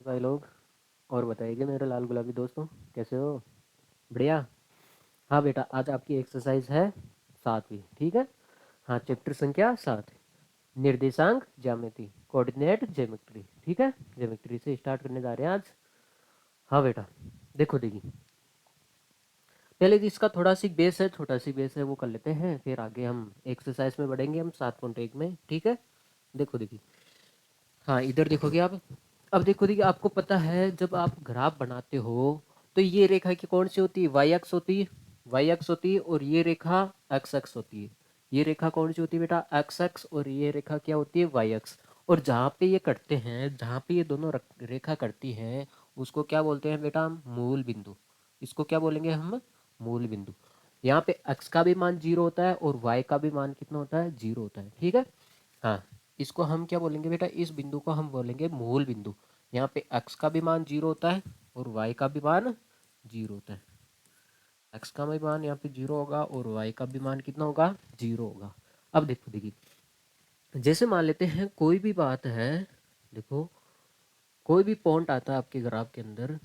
भाई लोग, और बताइए मेरे लाल गुलाबी दोस्तों, कैसे हो? बढ़िया। हाँ बेटा, आज आपकी एक्सरसाइज है 7वीं, ठीक है। हाँ, चैप्टर संख्या 7, निर्देशांक ज्यामिति, कोऑर्डिनेट ज्योमेट्री, ठीक है। ज्योमेट्री से स्टार्ट करने जा रहे हैं आज। हाँ बेटा, देखो देखिए, पहले तो इसका थोड़ा सी बेस है, छोटा सी बेस है, वो कर लेते हैं, फिर आगे हम एक्सरसाइज में बढ़ेंगे हम 7.1 में, ठीक है। देखो देखिए, हाँ इधर देखोगे आप। अब देखो देखिए, आपको पता है जब आप ग्राफ बनाते हो तो ये रेखा की कौन सी होती है? वाई एक्स होती है। वाई एक्स होती है, और ये रेखा एक्स एक्स होती है। ये रेखा कौन सी होती है बेटा? X X. और ये रेखा क्या होती है? Y X. और जहाँ पे ये कटते हैं, जहाँ पे ये दोनों रेखा कटती हैं, उसको क्या बोलते हैं बेटा? हम मूल बिंदु। इसको क्या बोलेंगे हम? मूल बिंदु। यहाँ पे एक्स का भी मान 0 होता है और वाई का भी मान कितना होता है? 0 होता है, ठीक है। हाँ, इसको हम क्या बोलेंगे बेटा? इस बिंदु को हम बोलेंगे मूल बिंदु। यहाँ पे x का भी मान 0 होता है और y का भी मान 0 होता है। x का भी मान यहाँ पे 0 होगा और y का भी मान कितना होगा? 0 होगा। अब देखो देखिए, जैसे मान लेते हैं कोई भी बात है, देखो कोई भी पॉइंट आता है आपके ग्राफ के अंदर,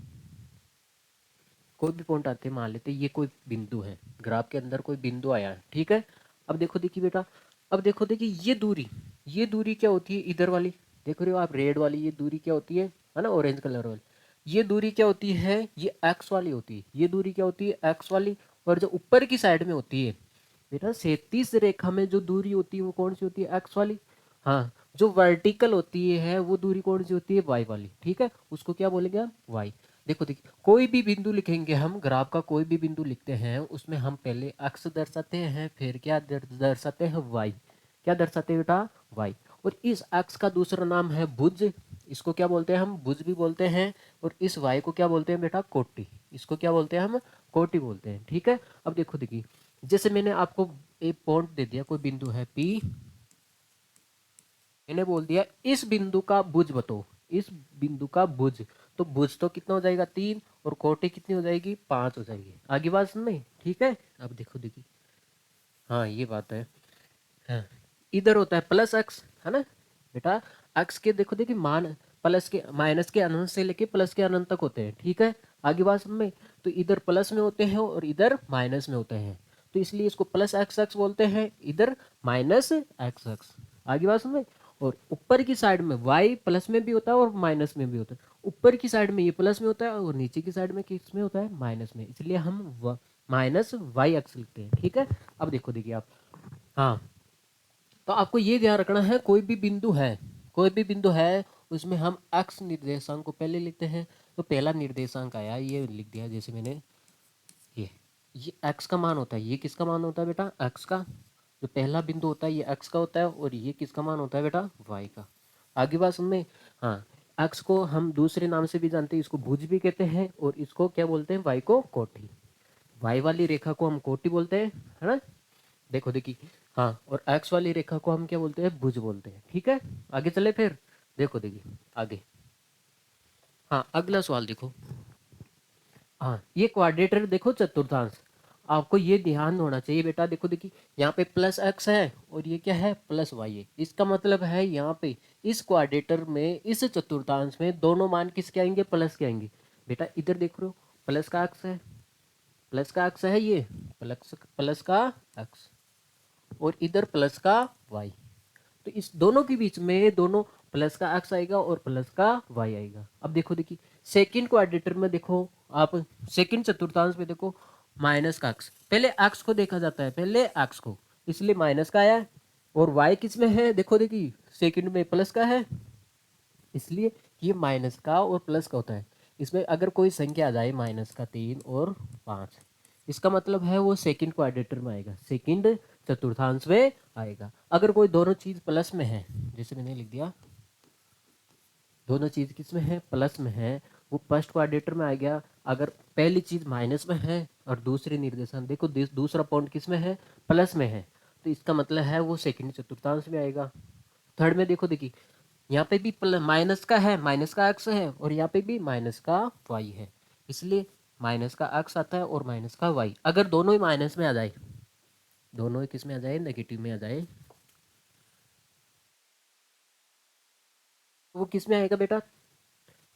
कोई भी पॉइंट आते हैं, मान लेते हैं ये कोई बिंदु है, ग्राफ के अंदर कोई बिंदु आया है, ठीक है। अब देखो देखिए बेटा, अब देखो देखिए, ये दूरी क्या होती है? इधर वाली देख रहे हो आप, रेड वाली ये दूरी क्या होती है ना, ऑरेंज कलर वाली। ये दूरी क्या होती है? ये एक्स वाली होती है। ये दूरी क्या होती है? एक्स वाली। और जो ऊपर की साइड में होती है बेटा, 37 रेखा में जो दूरी होती है वो कौन सी होती है? एक्स वाली। हाँ, जो वर्टिकल होती है वो दूरी कौन सी होती है? वाई वाली, ठीक है। उसको क्या बोलेंगे हम? वाई। देखो देखिए, कोई भी बिंदु लिखेंगे हम, ग्राफ का कोई भी बिंदु लिखते हैं, उसमें हम पहले अक्ष दर्शाते हैं, फिर क्या दर्शाते हैं? वाई। क्या दर्शाते हैं बेटा? वाई। और इस अक्ष का दूसरा नाम है भुज। इसको क्या बोलते हैं हम? भुज भी बोलते हैं। और इस वाई को क्या बोलते हैं बेटा? कोटि। इसको क्या बोलते हैं हम? कोटि बोलते हैं, ठीक है। अब देखो देखिए, जैसे मैंने आपको एक पॉइंट दे दिया, कोई बिंदु है पी, मैंने बोल दिया इस बिंदु का भुज बताओ। इस बिंदु का भुज, तो भुज तो कितना हो जाएगा? 3। और कोटि कितनी हो जाएगी? 5 हो जाएगी। आगे बात सुन में, ठीक है। अब देखो देखिए, हाँ ये बात है। हाँ, इधर होता है प्लस एक्स, है ना बेटा। एक्स के देखो देखिए मान, प्लस के माइनस के अनंत से लेके प्लस के अनंत तक होते हैं, ठीक है। आगे बात समझ में, तो इधर प्लस में होते हैं और इधर माइनस में होते हैं, तो इसलिए इसको प्लस एक्स एक्स बोलते हैं, इधर माइनस एक्स एक्स। आगे बात समझ में। और ऊपर की साइड में वाई प्लस में भी होता है और माइनस में भी होता है। ऊपर की साइड में ये प्लस में होता है और नीचे की साइड में किस में होता है? माइनस में, इसलिए हम माइनस वाई एक्स लिखते हैं, ठीक है। अब देखो देखिए आप, हाँ, तो आपको ये ध्यान रखना है, कोई भी बिंदु है, कोई भी बिंदु है, उसमें हम एक्स निर्देशांक को पहले लिखते हैं। तो पहला निर्देशांक आया, ये लिख दिया, जैसे मैंने ये ये एक्स का मान होता है। ये किसका मान होता है बेटा? एक्स का। जो पहला बिंदु होता है ये एक्स का होता है, और ये किसका मान होता है बेटा? वाई का। आगे बात समझ में। हाँ, एक्स को हम दूसरे नाम से भी जानते हैं, इसको भुज भी कहते हैं, और इसको क्या बोलते हैं? वाई को कोटि। वाई वाली रेखा को हम कोटि बोलते हैं, है ना। देखो देखिए, हाँ, और एक्स वाली रेखा को हम क्या बोलते हैं? भुज बोलते हैं, ठीक है। आगे चले फिर, देखो देखिए आगे। हाँ, अगला सवाल देखो। हाँ, ये क्वाड्रेटर देखो, चतुर्थांश। आपको ये ध्यान होना चाहिए बेटा। देखो देखिए, यहाँ पे प्लस एक्स है और ये क्या है? प्लस वाई है। इसका मतलब है यहाँ पे इस क्वाड्रेटर में, इस चतुर्थांश में दोनों मान किसके आएंगे? प्लस के आएंगे। बेटा इधर देख रहे हो, प्लस का अक्स है, प्लस का अक्स है ये, प्लस प्लस का अक्स, और इधर प्लस का वाई। तो इस दोनों के बीच में दोनों प्लस का एक्स आएगा और प्लस का वाई आएगा। अब देखो देखिए, सेकंड क्वाड्रेटर में देखो आप, सेकंड चतुर्थांश में देखो, माइनस का एक्स, पहले एक्स को देखा जाता है, पहले एक्स को, इसलिए माइनस का आया। और वाई किस में है? देखो देखिए, सेकंड में प्लस का है, इसलिए ये माइनस का और प्लस का होता है। इसमें अगर कोई संख्या आ जाए माइनस का 3 और 5, इसका मतलब है वो सेकंड क्वाड्रेटर में आएगा, सेकंड चतुर्थांश में आएगा। अगर कोई दोनों चीज प्लस में है, जैसे मैंने लिख दिया, दोनों चीज किस में है? प्लस में है, वो फर्स्ट क्वाड्रेटर में आ गया। अगर पहली चीज माइनस में है और दूसरी निर्देशांक देखो, दूसरा पॉइंट किस में है? प्लस में है, तो इसका मतलब है वो सेकंड चतुर्थांश में आएगा। थर्ड में देखो देखिए, यहाँ पे भी माइनस का है, माइनस का एक्स है, और यहाँ पे भी माइनस का वाई है, इसलिए माइनस का एक्स आता है और माइनस का वाई। अगर दोनों ही माइनस में आ जाए, दोनों ही किस में आ जाए? नेगेटिव में आ जाए, वो किस में आएगा बेटा?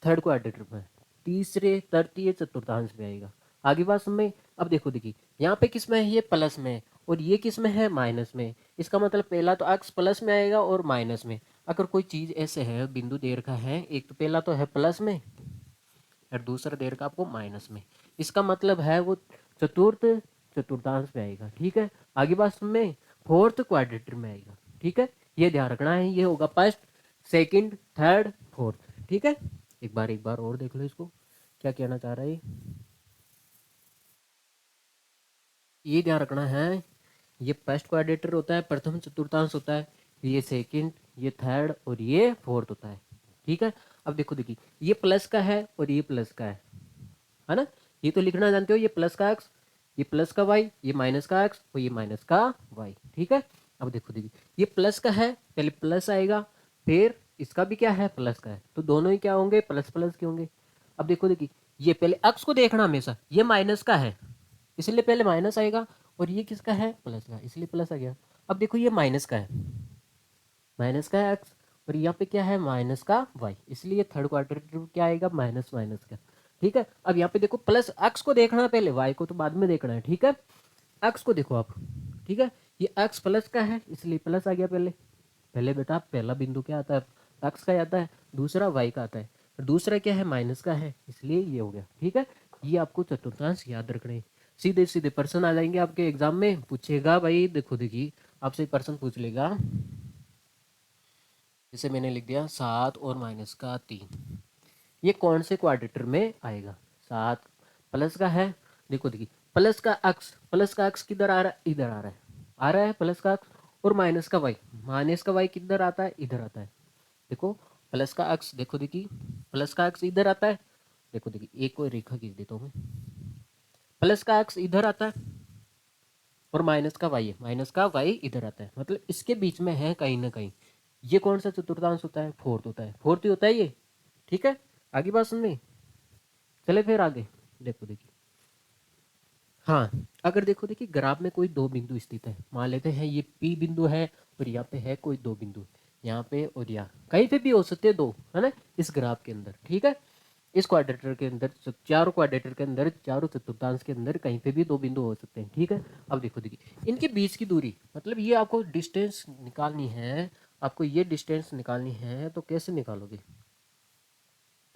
थर्ड क्वाड्रेटर में, तीसरे तृतीय चतुर्थांश में आएगा। आगे बात समझ। अब देखो देखिए यहाँ पे किस में है, ये प्लस में है और ये किस में है, माइनस में। इसका मतलब पहला तो अक्ष प्लस में आएगा और माइनस में। अगर कोई चीज ऐसे है, बिंदु दे रखा है, एक तो पहला तो है प्लस में और दूसरा दे रखा आपको माइनस में, इसका मतलब है वो चतुर्थ चतुर्थांश में आएगा। ठीक है, आगे बात में फोर्थ क्वाड्रेटर में आएगा। ठीक है, ये ध्यान रखना है, ये होगा फर्स्ट, सेकंड, थर्ड, फोर्थ। ठीक है, एक बार और देख लो इसको क्या कहना चाह रहा है। ये ध्यान रखना है, ये फर्स्ट क्वाड्रेटर होता है, प्रथम चतुर्थांश होता है, ये सेकंड, ये थर्ड और ये फोर्थ होता है। ठीक है, अब देखो देखिए ये प्लस का है और ये प्लस का है ना। ये तो लिखना जानते हो, ये प्लस का एक्स, ये प्लस का वाई, ये माइनस का एक्स और ये माइनस का वाई। ठीक है, अब देखो देखिए ये प्लस का है, पहले प्लस आएगा, फिर इसका भी क्या है, प्लस का है, तो दोनों ही क्या होंगे, प्लस प्लस के होंगे। अब देखो देखिए ये पहले एक्स को देखना हमेशा, ये माइनस का है इसलिए पहले माइनस आएगा, और ये किसका है, प्लस का, इसलिए प्लस आ गया। अब देखो ये माइनस का है, माइनस का है एक्स, और यहाँ पे क्या है, माइनस का वाई, इसलिए थर्ड क्वार्टर क्या आएगा, माइनस माइनस का। ठीक है, अब यहाँ पे देखो प्लस एक्स को देखना है पहले, वाई को तो बाद में देखना है। ठीक है, एक्स को देखो आप। ठीक है, ये एक्स प्लस का है इसलिए प्लस आ गया पहले। पहले बेटा पहला बिंदु क्या आता है, एक्स का आता है, दूसरा वाई का आता है, और दूसरा क्या है, माइनस का है, इसलिए ये हो गया। ठीक है, ये आपको चतुर्थांश याद रखने हैं। सीधे सीधे पर्सन आ जाएंगे आपके एग्जाम में, पूछेगा भाई देखो देखिए आपसे पर्सन पूछ लेगा, जैसे मैंने लिख दिया 7 और माइनस का 3, ये कौन से क्वाड्रेटर में आएगा। 7 प्लस का है, देखो देखिए प्लस का अक्स किधर आ रहा है, इधर आ रहा है प्लस का अक्स, और माइनस का वाई किधर आता है, इधर आता है। देखो प्लस का अक्स, देखो देखिए प्लस का अक्स इधर आता है, देखो देखिए एक कोई रेखा खींच देता हूँ मैं, प्लस का अक्स इधर आता है और माइनस का वाई इधर आता है, मतलब इसके बीच में है कहीं ना कहीं। ये कौन सा चतुर्थांश होता है, फोर्थ होता है, फोर्थ ही होता है ये। ठीक है, आगे बात सुन में, चले फिर आगे। देखो देखिए हाँ, अगर देखो देखिए ग्राफ में कोई दो बिंदु स्थित है, मान लेते हैं ये पी बिंदु है और यहाँ पे है कोई दो बिंदु, यहाँ पे और यहाँ कहीं पे भी हो सकते हैं दो, है ना, इस ग्राफ के अंदर। ठीक है, इस क्वाड्रेटर के अंदर, चारों क्वाड्रेटर के अंदर, चारों चतुर्थांश के अंदर कहीं पे भी दो बिंदु हो सकते हैं। ठीक है, अब देखो देखिए इनके बीच की दूरी, मतलब ये आपको डिस्टेंस निकालनी है, आपको ये डिस्टेंस निकालनी है, तो कैसे निकालोगे,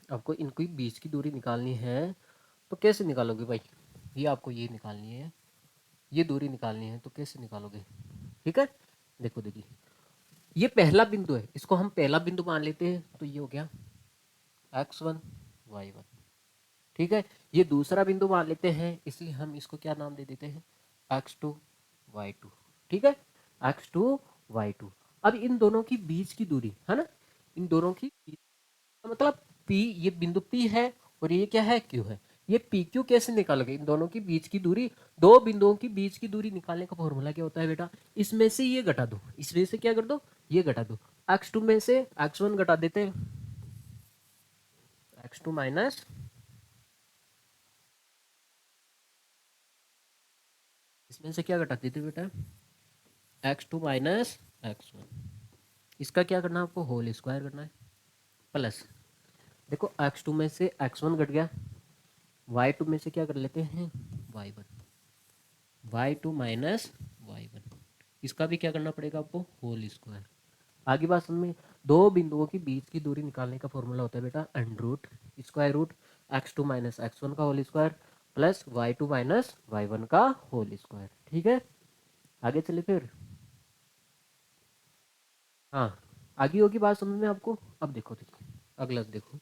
आपको इनकी बीच की दूरी निकालनी है, तो कैसे निकालोगे भाई, ये आपको ये निकालनी है, ये दूरी निकालनी है, तो कैसे निकालोगे। ठीक है, देखो देखिए ये पहला बिंदु है, इसको हम पहला बिंदु मान लेते हैं, तो ये हो गया x1 y1। ठीक है, ये दूसरा बिंदु मान लेते हैं, इसलिए हम इसको क्या नाम दे देते हैं, x2 y2। ठीक है, x2 y2। अब इन दोनों की बीच की दूरी है ना, इन दोनों की मतलब P, ये बिंदु P है और ये क्या है, Q है। ये पी क्यू कैसे निकालोगे, इन दोनों की बीच की दूरी, दो बिंदुओं की बीच की दूरी निकालने का फॉर्मूला क्या होता है बेटा, इसमें से ये घटा दो, इसमें से क्या कर दो, ये घटा दो, x2 में से x1 घटा देते हैं, x2 माइनस, इसमें से क्या घटा देते बेटा, x2 माइनस x1, इसका क्या करना है आपको, होल स्क्वायर करना है, प्लस, देखो x2 में से x1 घट गया, y2 में से क्या कर लेते हैं, y1, y2 माइनस y1, इसका भी क्या करना पड़ेगा आपको, होल स्क्वायर। आगे बात समझ में, दो बिंदुओं की बीच की दूरी निकालने का फॉर्मूला होता है बेटा under root square root x2 minus x1 का whole square plus y2 minus y1 का होल स्क्वायर। ठीक है, आगे चले फिर। हाँ, आगे होगी बात समझ में आपको। अब देखो देखिए अगला देखो,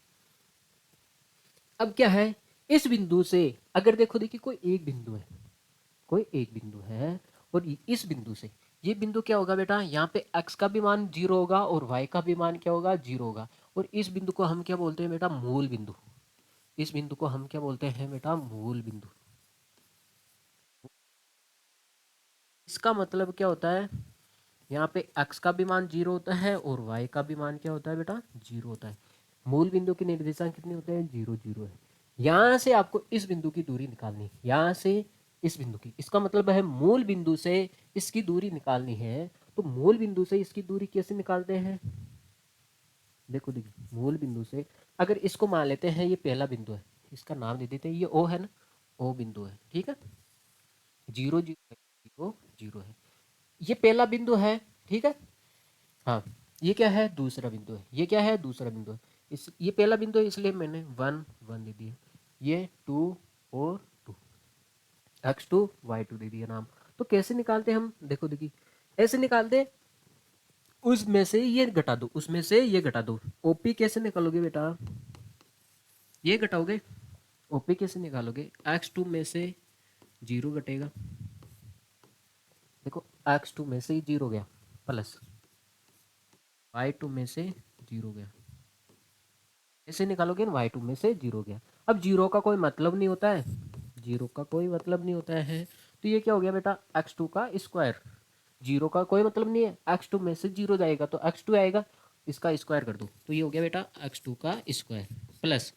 अब क्या है, इस बिंदु से अगर देखो देखिए कोई एक बिंदु है, कोई एक बिंदु है, और इस बिंदु से ये बिंदु क्या होगा बेटा, यहाँ पे x का भी मान जीरो होगा और y का भी मान क्या होगा, जीरो होगा, और इस बिंदु को हम क्या बोलते हैं बेटा, मूल बिंदु। इस बिंदु को हम क्या बोलते हैं बेटा, मूल बिंदु। इसका मतलब क्या होता है, यहाँ पे x का भी मान जीरो होता है और y का भी मान क्या होता है बेटा, जीरो होता है। मूल बिंदु के निर्देशांक कितने होते हैं, जीरो जीरो है। यहाँ से आपको इस बिंदु की दूरी निकालनी है, यहाँ से इस बिंदु की, इसका मतलब है मूल बिंदु से इसकी दूरी निकालनी है, तो मूल बिंदु से इसकी दूरी कैसे निकालते हैं, देखो देखिए, मूल बिंदु से अगर इसको मान लेते हैं ये पहला बिंदु है, इसका नाम दे देते हैं, ये ओ है ना, ओ बिंदु है, ठीक है। 0 0 0 है, ये पहला बिंदु है, ठीक है। हाँ, ये क्या है, दूसरा बिंदु है, ये क्या है, दूसरा बिंदु है। इस ये पहला बिंदु है इसलिए मैंने 1 1 दे दिया, ये 2 और 2, x2 y2 दे दिया नाम। तो कैसे निकालते हैं हम, देखो देखिए, ऐसे निकालते हैं, उसमें से ये घटा दो, उसमें से ये घटा दो। ओपी कैसे निकालोगे बेटा, ये घटाओगे। ओपी कैसे निकालोगे, x2 में से 0 घटेगा, देखो x2 में से 0 गया, प्लस y2 में से 0 गया, ऐसे निकालोगे ना, y2 में से 0 गया। अब जीरो का कोई मतलब नहीं होता है, जीरो का कोई मतलब नहीं होता है, तो ये क्या हो गया बेटा, x2 का स्क्वायर। जीरो का कोई मतलब नहीं है, x2 में से 0 जाएगा तो x2 आएगा, इसका स्क्वायर कर दो, तो ये हो गया बेटा x2 का स्क्वायर, प्लस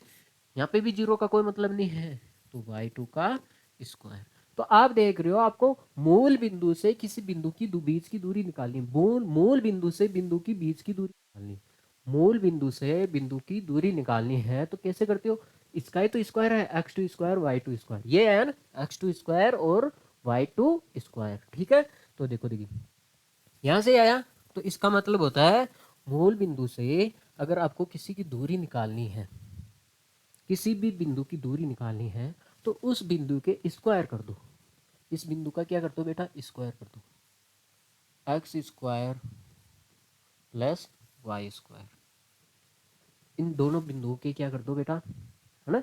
यहाँ पे भी जीरो का कोई मतलब नहीं है, तो y2 का स्क्वायर। तो आप देख रहे हो, आपको मूल बिंदु से किसी बिंदु की बीच की दूरी निकालनी है, मूल मूल बिंदु से बिंदु की बीच की दूरी निकालनी है, मूल बिंदु से बिंदु की दूरी निकालनी है, तो कैसे करते हो, इसका ही तो स्क्वायर है, x2 स्क्वायर y2 स्क्वायर, ये है ना, x2 स्क्वायर और y2 स्क्वायर, ठीक है। तो देखो देखिए, यहां से आया, तो इसका मतलब होता है मूल बिंदु से अगर आपको किसी की दूरी निकालनी है, किसी भी बिंदु की दूरी निकालनी है, तो उस बिंदु के स्क्वायर कर दो, इस बिंदु का क्या कर दो बेटा, स्क्वायर कर दो, x square plus y square, इन दोनों बिंदुओं के क्या कर दो बेटा, है ना।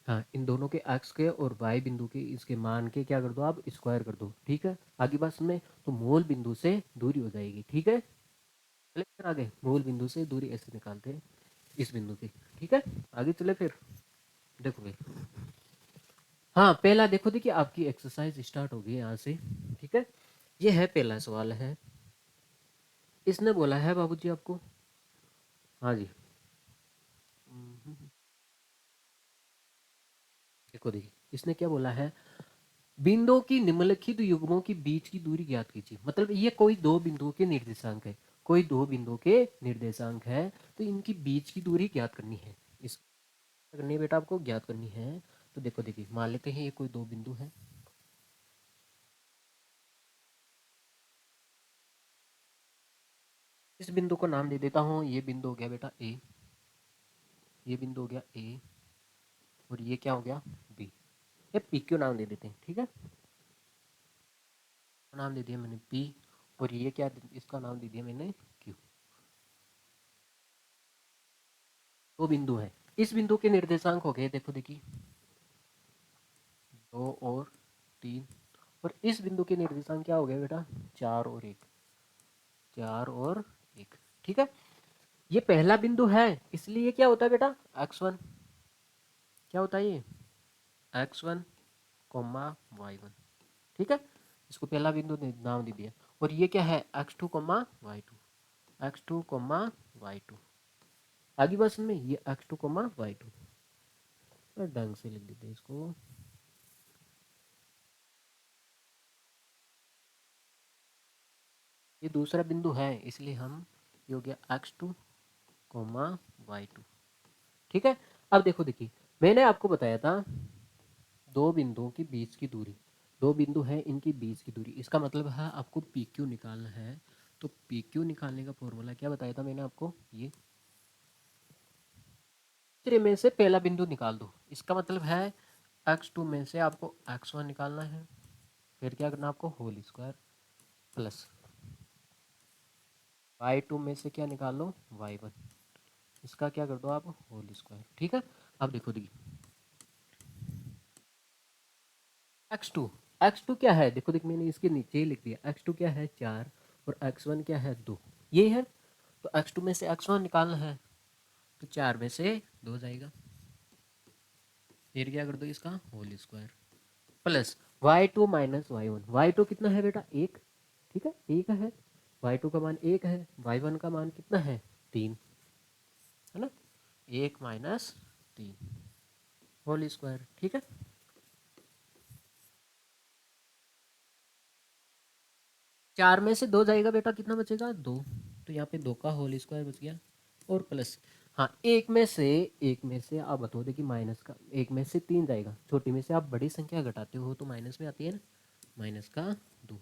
हाँ, इन दोनों के एक्स के और वाई बिंदु के इसके मान के क्या कर दो, आप स्क्वायर कर दो, ठीक है। आगे बात में तो मूल बिंदु से दूरी हो जाएगी, ठीक है। चले फिर आगे, मूल बिंदु से दूरी ऐसे निकालते हैं इस बिंदु की, ठीक है। आगे चले फिर, देखो भाई, हाँ पहला देखो, देखिए आपकी एक्सरसाइज स्टार्ट होगी यहाँ से, ठीक है। ये है पहला सवाल है, इसने बोला है बाबूजी आपको, हाँ जी, देखो देखिए, इसने क्या बोला है, बिंदुओं की निम्नलिखित युग्मों के बीच की दूरी ज्ञात कीजिए। मतलब ये कोई दो बिंदुओं के निर्देशांक है, कोई दो बिंदुओं के निर्देशांक है, तो इनकी बीच की दूरी ज्ञात करनी है, इस करनी है बेटा, आपको ज्ञात करनी है। तो देखो देखिए, मान लेते हैं ये कोई दो बिंदु है, इस बिंदु को नाम दे देता हूँ, ये बिंदु हो गया बेटा ए, ये बिंदु हो गया ए, और ये क्या हो गया बी, ये पी क्यू नाम दे देते हैं, ठीक है। नाम दे दिया मैंने पी, और ये क्या, इसका नाम दे दिया मैंने क्यू। दो बिंदु है, इस बिंदु के निर्देशांक हो गए, देखो देखिए, 2 और 3, और इस बिंदु के निर्देशांक क्या हो गया बेटा, 4 और 1, 4 और 1, ठीक है। ये पहला बिंदु है, इसलिए क्या होता है बेटा, x1, क्या होता है ये, x1 कोमा y1, ठीक है। इसको पहला बिंदु नाम दे दिया, और ये क्या है, x2 coma y2, x2 coma y2, आगे बस में ये x2 कोमा y2, ढंग से लिख देते हैं इसको। ये दूसरा बिंदु है, इसलिए हम, ये हो गया x2 कोमा y2, ठीक है। अब देखो देखिए, मैंने आपको बताया था दो बिंदुओं के बीच की दूरी, दो बिंदु है इनकी बीच की दूरी, इसका मतलब है आपको पी क्यू निकालना है। तो पी क्यू निकालने का फॉर्मूला क्या बताया था मैंने आपको, ये तीसरे में से पहला बिंदु निकाल दो, इसका मतलब है x2 में से आपको x1 निकालना है, फिर क्या करना आपको, होल स्क्वायर, प्लस y2 में से क्या निकाल लो, y1, इसका क्या कर दो आप, होल स्क्वायर, ठीक है। अब देखो देखिए, x2, x2 क्या है, देखो देखो मैंने इसके नीचे ही लिख दिया, x2 क्या है 4, और x1 क्या है 2, ये है। तो x2 में से x1 निकालना है, तो 4 में से 2 जाएगा, फिर क्या कर दो, इसका whole square, plus y2 minus y1, y2 कितना है बेटा 1, ठीक है, 1 है, y2 का मान 1 है, y1 का मान कितना है 3, है ना, 1 - 3 होल स्क्वायर, ठीक है। 4 में से 2 जाएगा बेटा, कितना बचेगा 2, तो यहाँ पे 2 का होल स्क्वायर बच गया, और प्लस। हाँ, एक में से आप बताओ, देखिए माइनस का एक में से 3 जाएगा, छोटी में से आप बड़ी संख्या घटाते हो तो माइनस में आती है ना, माइनस का 2।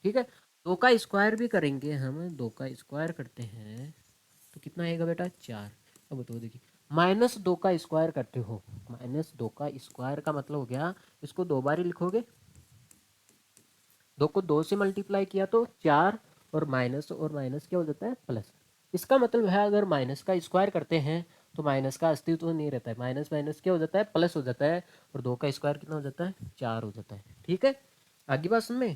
ठीक है, 2 का स्क्वायर भी करेंगे हम, 2 का स्क्वायर करते हैं तो कितना आएगा बेटा, 4। अब बताओ, देखिए -2 का स्क्वायर करते हो, -2 का स्क्वायर का मतलब हो गया, इसको 2 बार ही लिखोगे, 2 को 2 से मल्टीप्लाई किया तो 4, और माइनस क्या हो जाता है, प्लस। इसका मतलब है अगर माइनस का स्क्वायर करते हैं तो माइनस का अस्तित्व नहीं रहता है, माइनस माइनस क्या हो जाता है, प्लस हो जाता है, और 2 का स्क्वायर कितना हो जाता है, 4 हो जाता है। ठीक है, आगे बात समझ में।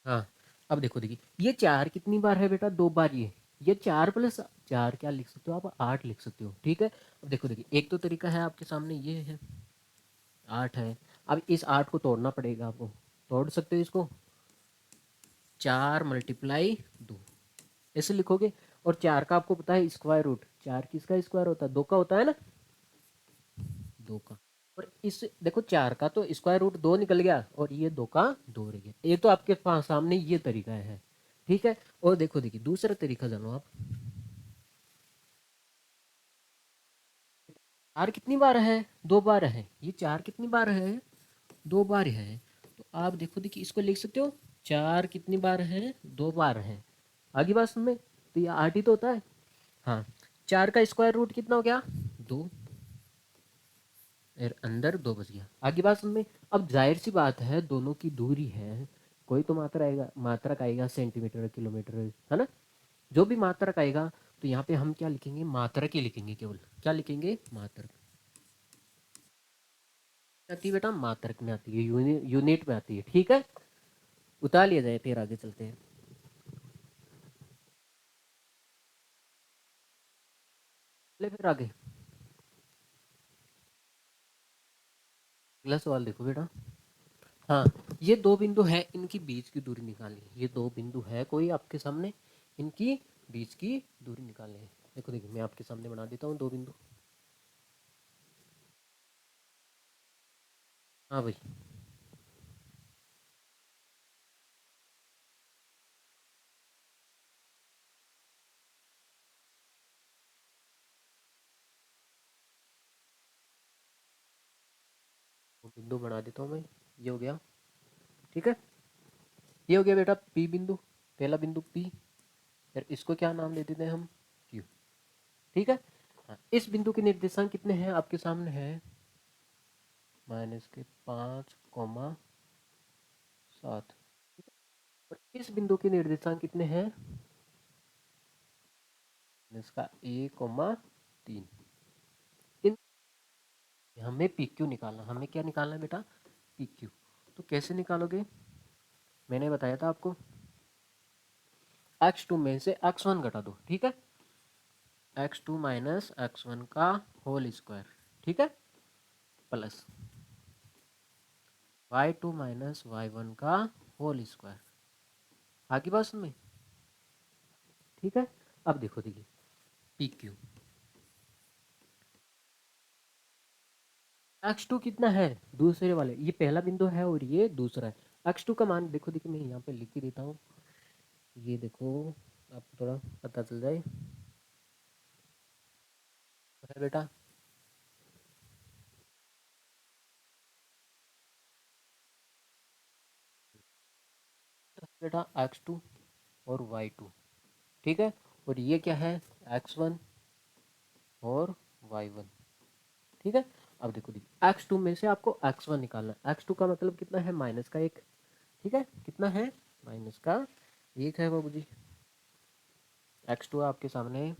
हाँ, अब देखो, देखिए ये 4 कितनी बार है बेटा, 2 बार। ये 4 प्लस 4 क्या लिख सकते हो आप, 8 लिख सकते हो। ठीक है, अब देखो, देखिए एक तो तरीका है आपके सामने, ये है 8 है। अब इस 8 को तोड़ना पड़ेगा आपको, तोड़ सकते हो इसको, 4 × 2 ऐसे लिखोगे। और 4 का आपको पता है स्क्वायर रूट, 4 किसका स्क्वायर होता है, 2 का होता है ना, 2 का। और इस देखो 4 का तो स्क्वायर रूट 2 निकल गया, और ये 2 का 2 रह गया। ये तो आपके पास सामने ये तरीका है। ठीक है, और देखो, देखिए दूसरा तरीका जानो आप, 4 कितनी बार है, 2 बार है। ये 4 कितनी बार है, 2 बार है। तो आप देखो, देखिए इसको लिख सकते हो, 4 कितनी बार है, 2 बार है। आगे बात सुन में, तो ये 8 ही तो होता है। हाँ, 4 का स्क्वायर रूट कितना हो गया, 2, और अंदर 2 बच गया। आगे बात सुन में, अब जाहिर सी बात है, दोनों की दूरी है, कोई तो मात्रा आएगा, मात्रक आएगा, सेंटीमीटर किलोमीटर, है ना। जो भी मात्रक आएगा, तो यहाँ पे हम क्या लिखेंगे, मात्रक ही लिखेंगे, केवल क्या लिखेंगे, मात्रक। आती है बेटा, मात्रक में आती है, यूनिट में आती है। ठीक है, उतार लिया जाए, फिर आगे चलते हैं। चले फिर आगे, अगला सवाल देखो बेटा। हाँ, ये 2 बिंदु है, इनकी बीच की दूरी निकालनी है। ये 2 बिंदु है कोई आपके सामने, इनकी बीच की दूरी निकालनी है। देखो, देखिए मैं आपके सामने बना देता हूँ 2 बिंदु। हाँ भाई, बिंदु बना देता हूँ मैं, ये हो गया। ठीक है, ये हो गया बेटा पी बिंदु, पहला बिंदु पी, फिर इसको क्या नाम दे देते हैं हम, क्यू। ठीक है, हाँ, इस बिंदु के निर्देशांक कितने हैं आपके सामने है, -5,7। और इस बिंदु के निर्देशांक कितने हैं, इसका 1,3। इन हमें पी क्यू निकालना, हमें क्या निकालना है बेटा, पी क्यू। तो कैसे निकालोगे, मैंने बताया था आपको, x2 में से x1 घटा दो। ठीक है, x2 माइनस x1 का होल स्क्वायर। ठीक है, प्लस y2 माइनस y1 का होल स्क्वायर। आगे बात सुन में। ठीक है, अब देखो, देखिए पी क्यू, x2 कितना है, दूसरे वाले, ये पहला बिंदु है और ये दूसरा है। x2 का मान देखो, देखिए मैं यहाँ पे लिख ही देता हूँ, ये देखो आपको थोड़ा पता चल जाए। है बेटा, बेटा x2 और y2। ठीक है, और ये क्या है, x1 और y1। ठीक है, अब देखो, देखिए x2 में से आपको x1 निकालना है। x2 का मतलब कितना है, -1। ठीक है, कितना है, -1 है बाबू जी। x2 आपके सामने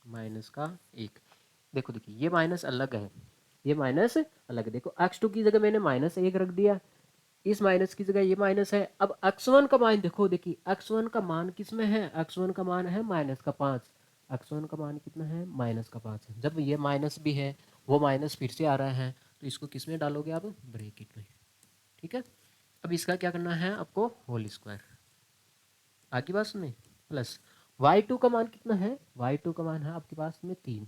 -1। देखो, देखिए ये माइनस अलग है, ये माइनस अलग है। देखो x2 की जगह मैंने -1 रख दिया, इस माइनस की जगह ये माइनस है। अब x1 का मान देखो, देखिए x1 का मान किस में है, x1 का मान है -5। x1 का मान कितना है, -5 है। जब ये माइनस भी है, वो माइनस फिर से आ रहा है, तो इसको किस में डालोगे आप, ब्रैकेट में। ठीक है, अब इसका क्या करना है आपको, होल स्क्वायर। आगे बात सुनिए, प्लस y2 का मान कितना है, y2 का मान है आपके पास में 3।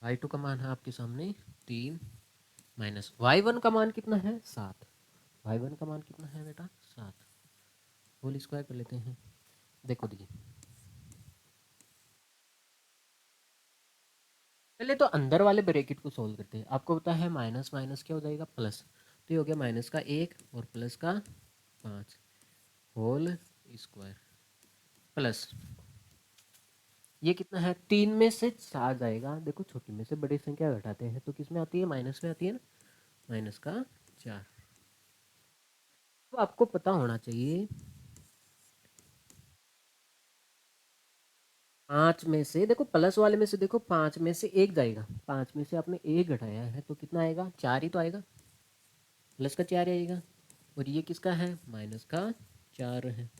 y2 का मान है आपके सामने 3, माइनस y1 का मान कितना है, 7। y1 का मान कितना है बेटा, 7। होल स्क्वायर कर लेते हैं, देखो देखिए, पहले तो अंदर वाले ब्रैकेट को सोल्व करते हैं। आपको पता है माइनस माइनस क्या हो जाएगा, प्लस। तो ये हो गया माइनस का 1 और प्लस का 5 होल स्क्वायर प्लस, ये कितना है, 3 में से 4 जाएगा। देखो छोटी में से बड़ी संख्या घटाते हैं तो किस में आती है, माइनस में आती है ना, माइनस का 4। तो आपको पता होना चाहिए 5 में से, देखो प्लस वाले में से, देखो 5 में से 1 जाएगा, 5 में से आपने 1 घटाया है तो कितना आएगा, 4 ही तो आएगा, प्लस का 4 आएगा। और ये किसका है, माइनस का 4 है।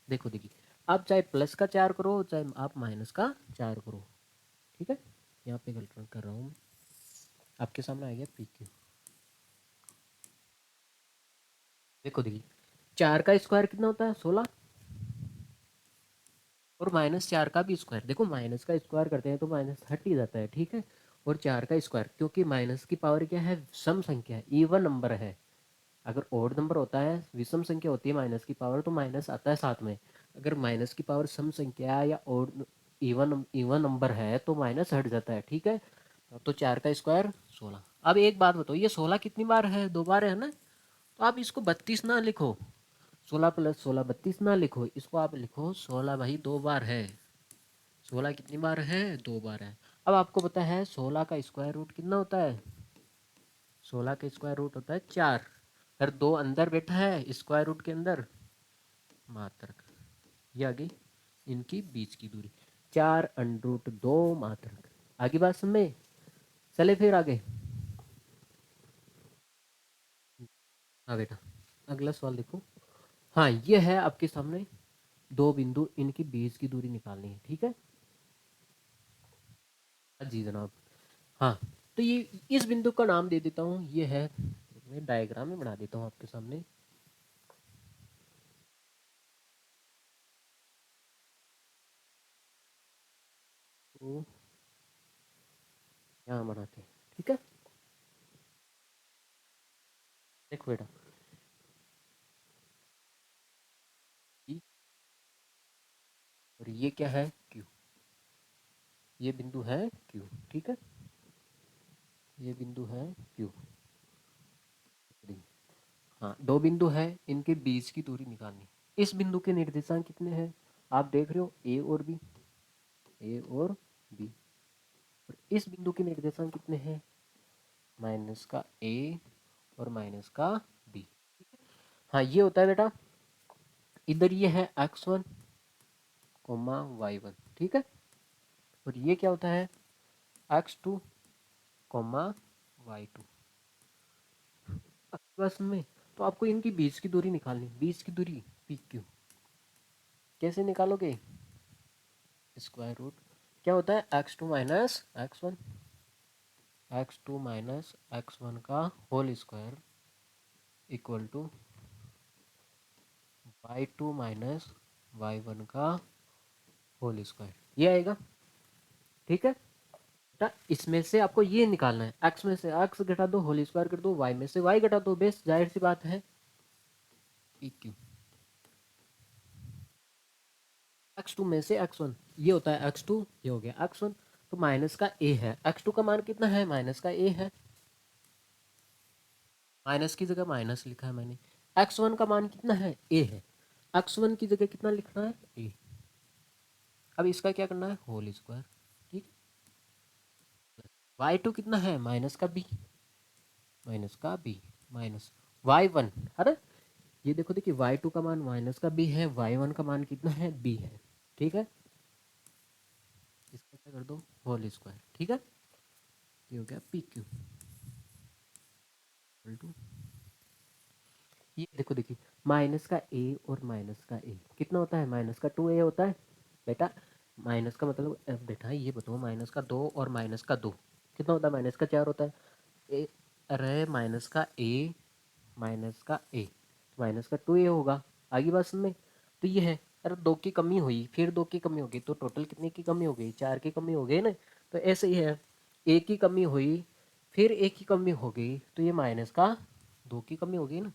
देखो देखिए, आप चाहे प्लस का 4 करो चाहे आप माइनस का 4 करो, ठीक है। यहाँ पे गलत कर रहा हूँ मैं, आपके सामने आ गया पी क्यू। देखो देखिए, 4 का स्क्वायर कितना होता है, 16, और माइनस 4 का भी स्क्वायर, देखो माइनस का स्क्वायर करते हैं तो माइनस हट ही जाता है, ठीक है। और 4 का स्क्वायर, क्योंकि माइनस की पावर क्या है, सम संख्या है, इवन नंबर है। अगर ओड नंबर होता है, विषम संख्या होती है माइनस की पावर, तो माइनस आता है साथ में। अगर माइनस की पावर सम संख्या या ओड इवन इवन नंबर है तो माइनस हट जाता है, ठीक है। तो 4 का स्क्वायर 16। अब एक बात बताओ, ये 16 कितनी बार है, 2 बार है ना। तो आप इसको 32 ना लिखो, 16 प्लस 16 32 ना लिखो, इसको आप लिखो 16 भाई 2 बार है। 16 कितनी बार है, 2 बार है। अब आपको पता है 16 का स्क्वायर रूट कितना होता है, 16 का स्क्वायर रूट होता है 4। अगर 2 अंदर बैठा है स्क्वायर रूट के अंदर, मात्रक, ये आ गई इनकी बीच की दूरी, 4 अंडर रूट 2 मात्रक। आगे बात समझ में, चले फिर आगे। हाँ बेटा, अगला सवाल देखो। हाँ, ये है आपके सामने 2 बिंदु, इनकी बीच की दूरी निकालनी है, ठीक है। जी जनाब। हाँ, तो ये इस बिंदु का नाम दे देता हूँ, ये है, मैं डायग्राम में बना देता हूँ आपके सामने। तो यहाँ बनाते हैं, ठीक है। देखो बेटा, ई, और ये क्या है, क्यू, ये बिंदु है क्यू, ठीक है। ये बिंदु है क्यू। हाँ, 2 बिंदु है, इनके बीच की दूरी निकालनी। इस बिंदु के निर्देशांक कितने हैं, आप देख रहे हो, ए और बी, ए और बी। और इस बिंदु के निर्देशांक कितने हैं, माइनस का ए और माइनस का बी। हाँ, ये होता है बेटा, इधर ये है x1 कोमा y1, ठीक है। और ये क्या होता है, x2 कोमा y2। बस में, तो आपको इनकी बीच की दूरी निकालनी, बीच की दूरी पी क्यू। कैसे निकालोगे, स्क्वायर रूट, क्या होता है, x2 minus x1, x2 minus x1 का whole square equal to y2 minus y1 का होल स्क्वायर, ये आएगा, ठीक है। बेटा इसमें से आपको ये निकालना है, x में से x घटा दो, होल स्क्वायर कर दो, y में से y घटा दो, बेस जाहिर सी बात है, पी क्यू। x2 में से x1, ये होता है x2, ये हो गया x1, तो माइनस का a है, x2 का मान कितना है, माइनस का a है, माइनस की जगह माइनस लिखा है मैंने। x1 का मान कितना है, a है, x1 की जगह कितना लिखना है, a। अब इसका क्या करना है, होल स्क्वायर, ठीक। y2 कितना है, माइनस का b, माइनस का b, माइनस y1, है ना। ये देखो, देखिए y2 का मान माइनस का b है, y1 का मान कितना है, b है, ठीक है। इसका क्या कर दो, होल स्क्वायर, ठीक है। ये हो गया पी क्यू इक्वल टू, ये देखो देखिए, माइनस का ए और माइनस का ए कितना होता है, माइनस का 2a होता है बेटा। माइनस का मतलब बेटा ये बताओ, माइनस का 2 और माइनस का 2 कितना होता है, माइनस का 4 होता है। ए, अरे माइनस का ए, माइनस का ए, माइनस का 2a होगा, आगे बात समझ में। तो ये है, अरे 2 की कमी हुई, फिर 2 की कमी होगी, तो टोटल कितने की कमी हो गई, 4 की कमी हो गई ना। तो ऐसे ही है, ए की कमी हुई, फिर ए की कमी हो गई, तो ये माइनस का 2 की कमी हो गई ना,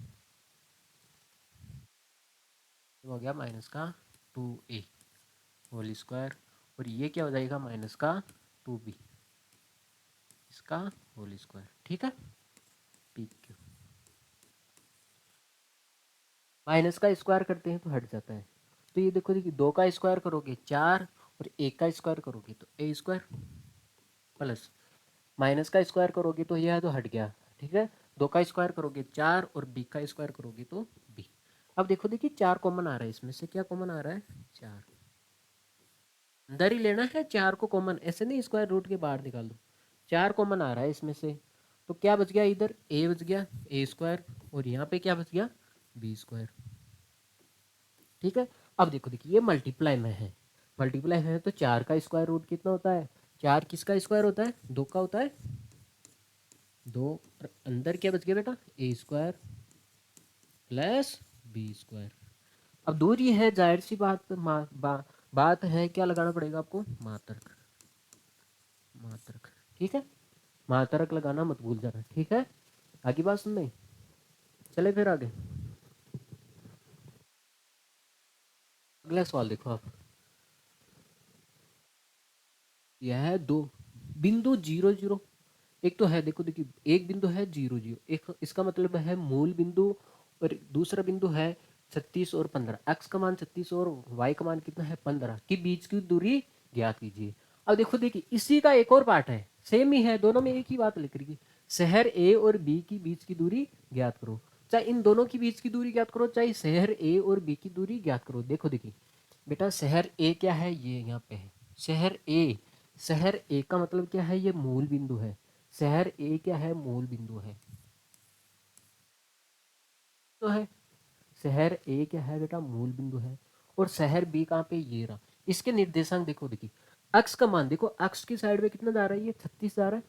हो गया माइनस का 2a होल स्क्वायर, और ये क्या हो जाएगा माइनस का 2b इसका होल स्क्वायर। ठीक है, पी क्यू माइनस का स्क्वायर करते हैं तो हट जाता है। तो ये देखो देखिए, 2 का स्क्वायर करोगे 4 और 1 का स्क्वायर करोगे तो a स्क्वायर, प्लस माइनस का स्क्वायर करोगे तो यह तो हट गया। ठीक है, 2 का स्क्वायर करोगे 4 और b का स्क्वायर करोगे तो b। अब देखो देखिए 4 कॉमन आ रहा है, इसमें से क्या कॉमन आ रहा है 4, अंदर ही लेना है 4 को कॉमन, ऐसे नहीं स्क्वायर रूट के बाहर निकाल दो। 4 कॉमन आ रहा है इसमें से, तो क्या बच गया, इधर a बच गया a स्क्वायर, और यहाँ पे क्या बच गया b स्क्वायर। ठीक है, अब देखो देखिए ये मल्टीप्लाई में है, मल्टीप्लाई है तो 4 का स्क्वायर रूट कितना होता है, 4 किसका स्क्वायर होता है 2 का होता है, 2, और अंदर क्या बच गया बेटा a square plus b square. अब दूरी है, जाहिर सी बात है क्या लगाना पड़ेगा आपको, मात्रक, मात्रक। ठीक है, मात्रक लगाना मत भूल जाना। ठीक है, आगे बात सुन में, चले फिर आगे। अगला सवाल देखो आप, यह है दो बिंदु 0 0, एक तो है देखो देखिए, एक बिंदु है 0 0, एक इसका मतलब है मूल बिंदु, और दूसरा बिंदु है 36 और 15, एक्स का मान 36 और वाई का मान कितना है 15 के बीच की दूरी ज्ञात कीजिए। अब देखो देखिए इसी का एक और पार्ट है, सेम ही है, दोनों में एक ही बात लिख रही है, शहर ए और बी की बीच की दूरी ज्ञात करो। चाहे इन दोनों की बीच की दूरी ज्ञात करो, चाहे शहर ए और बी की दूरी ज्ञात करो। देखो देखिए बेटा, शहर ए क्या है, ये यहाँ पे है शहर ए, शहर ए का मतलब क्या है, ये मूल बिंदु है, शहर ए क्या है मूल बिंदु है, तो है शहर ए क्या है बेटा मूल बिंदु है, और शहर बी कहाँ पे, ये रहा। इसके निर्देशांक देखो देखिए, अक्स का मान देखो, अक्स की साइड में कितना जा रहा है, ये 36 जा रहा है,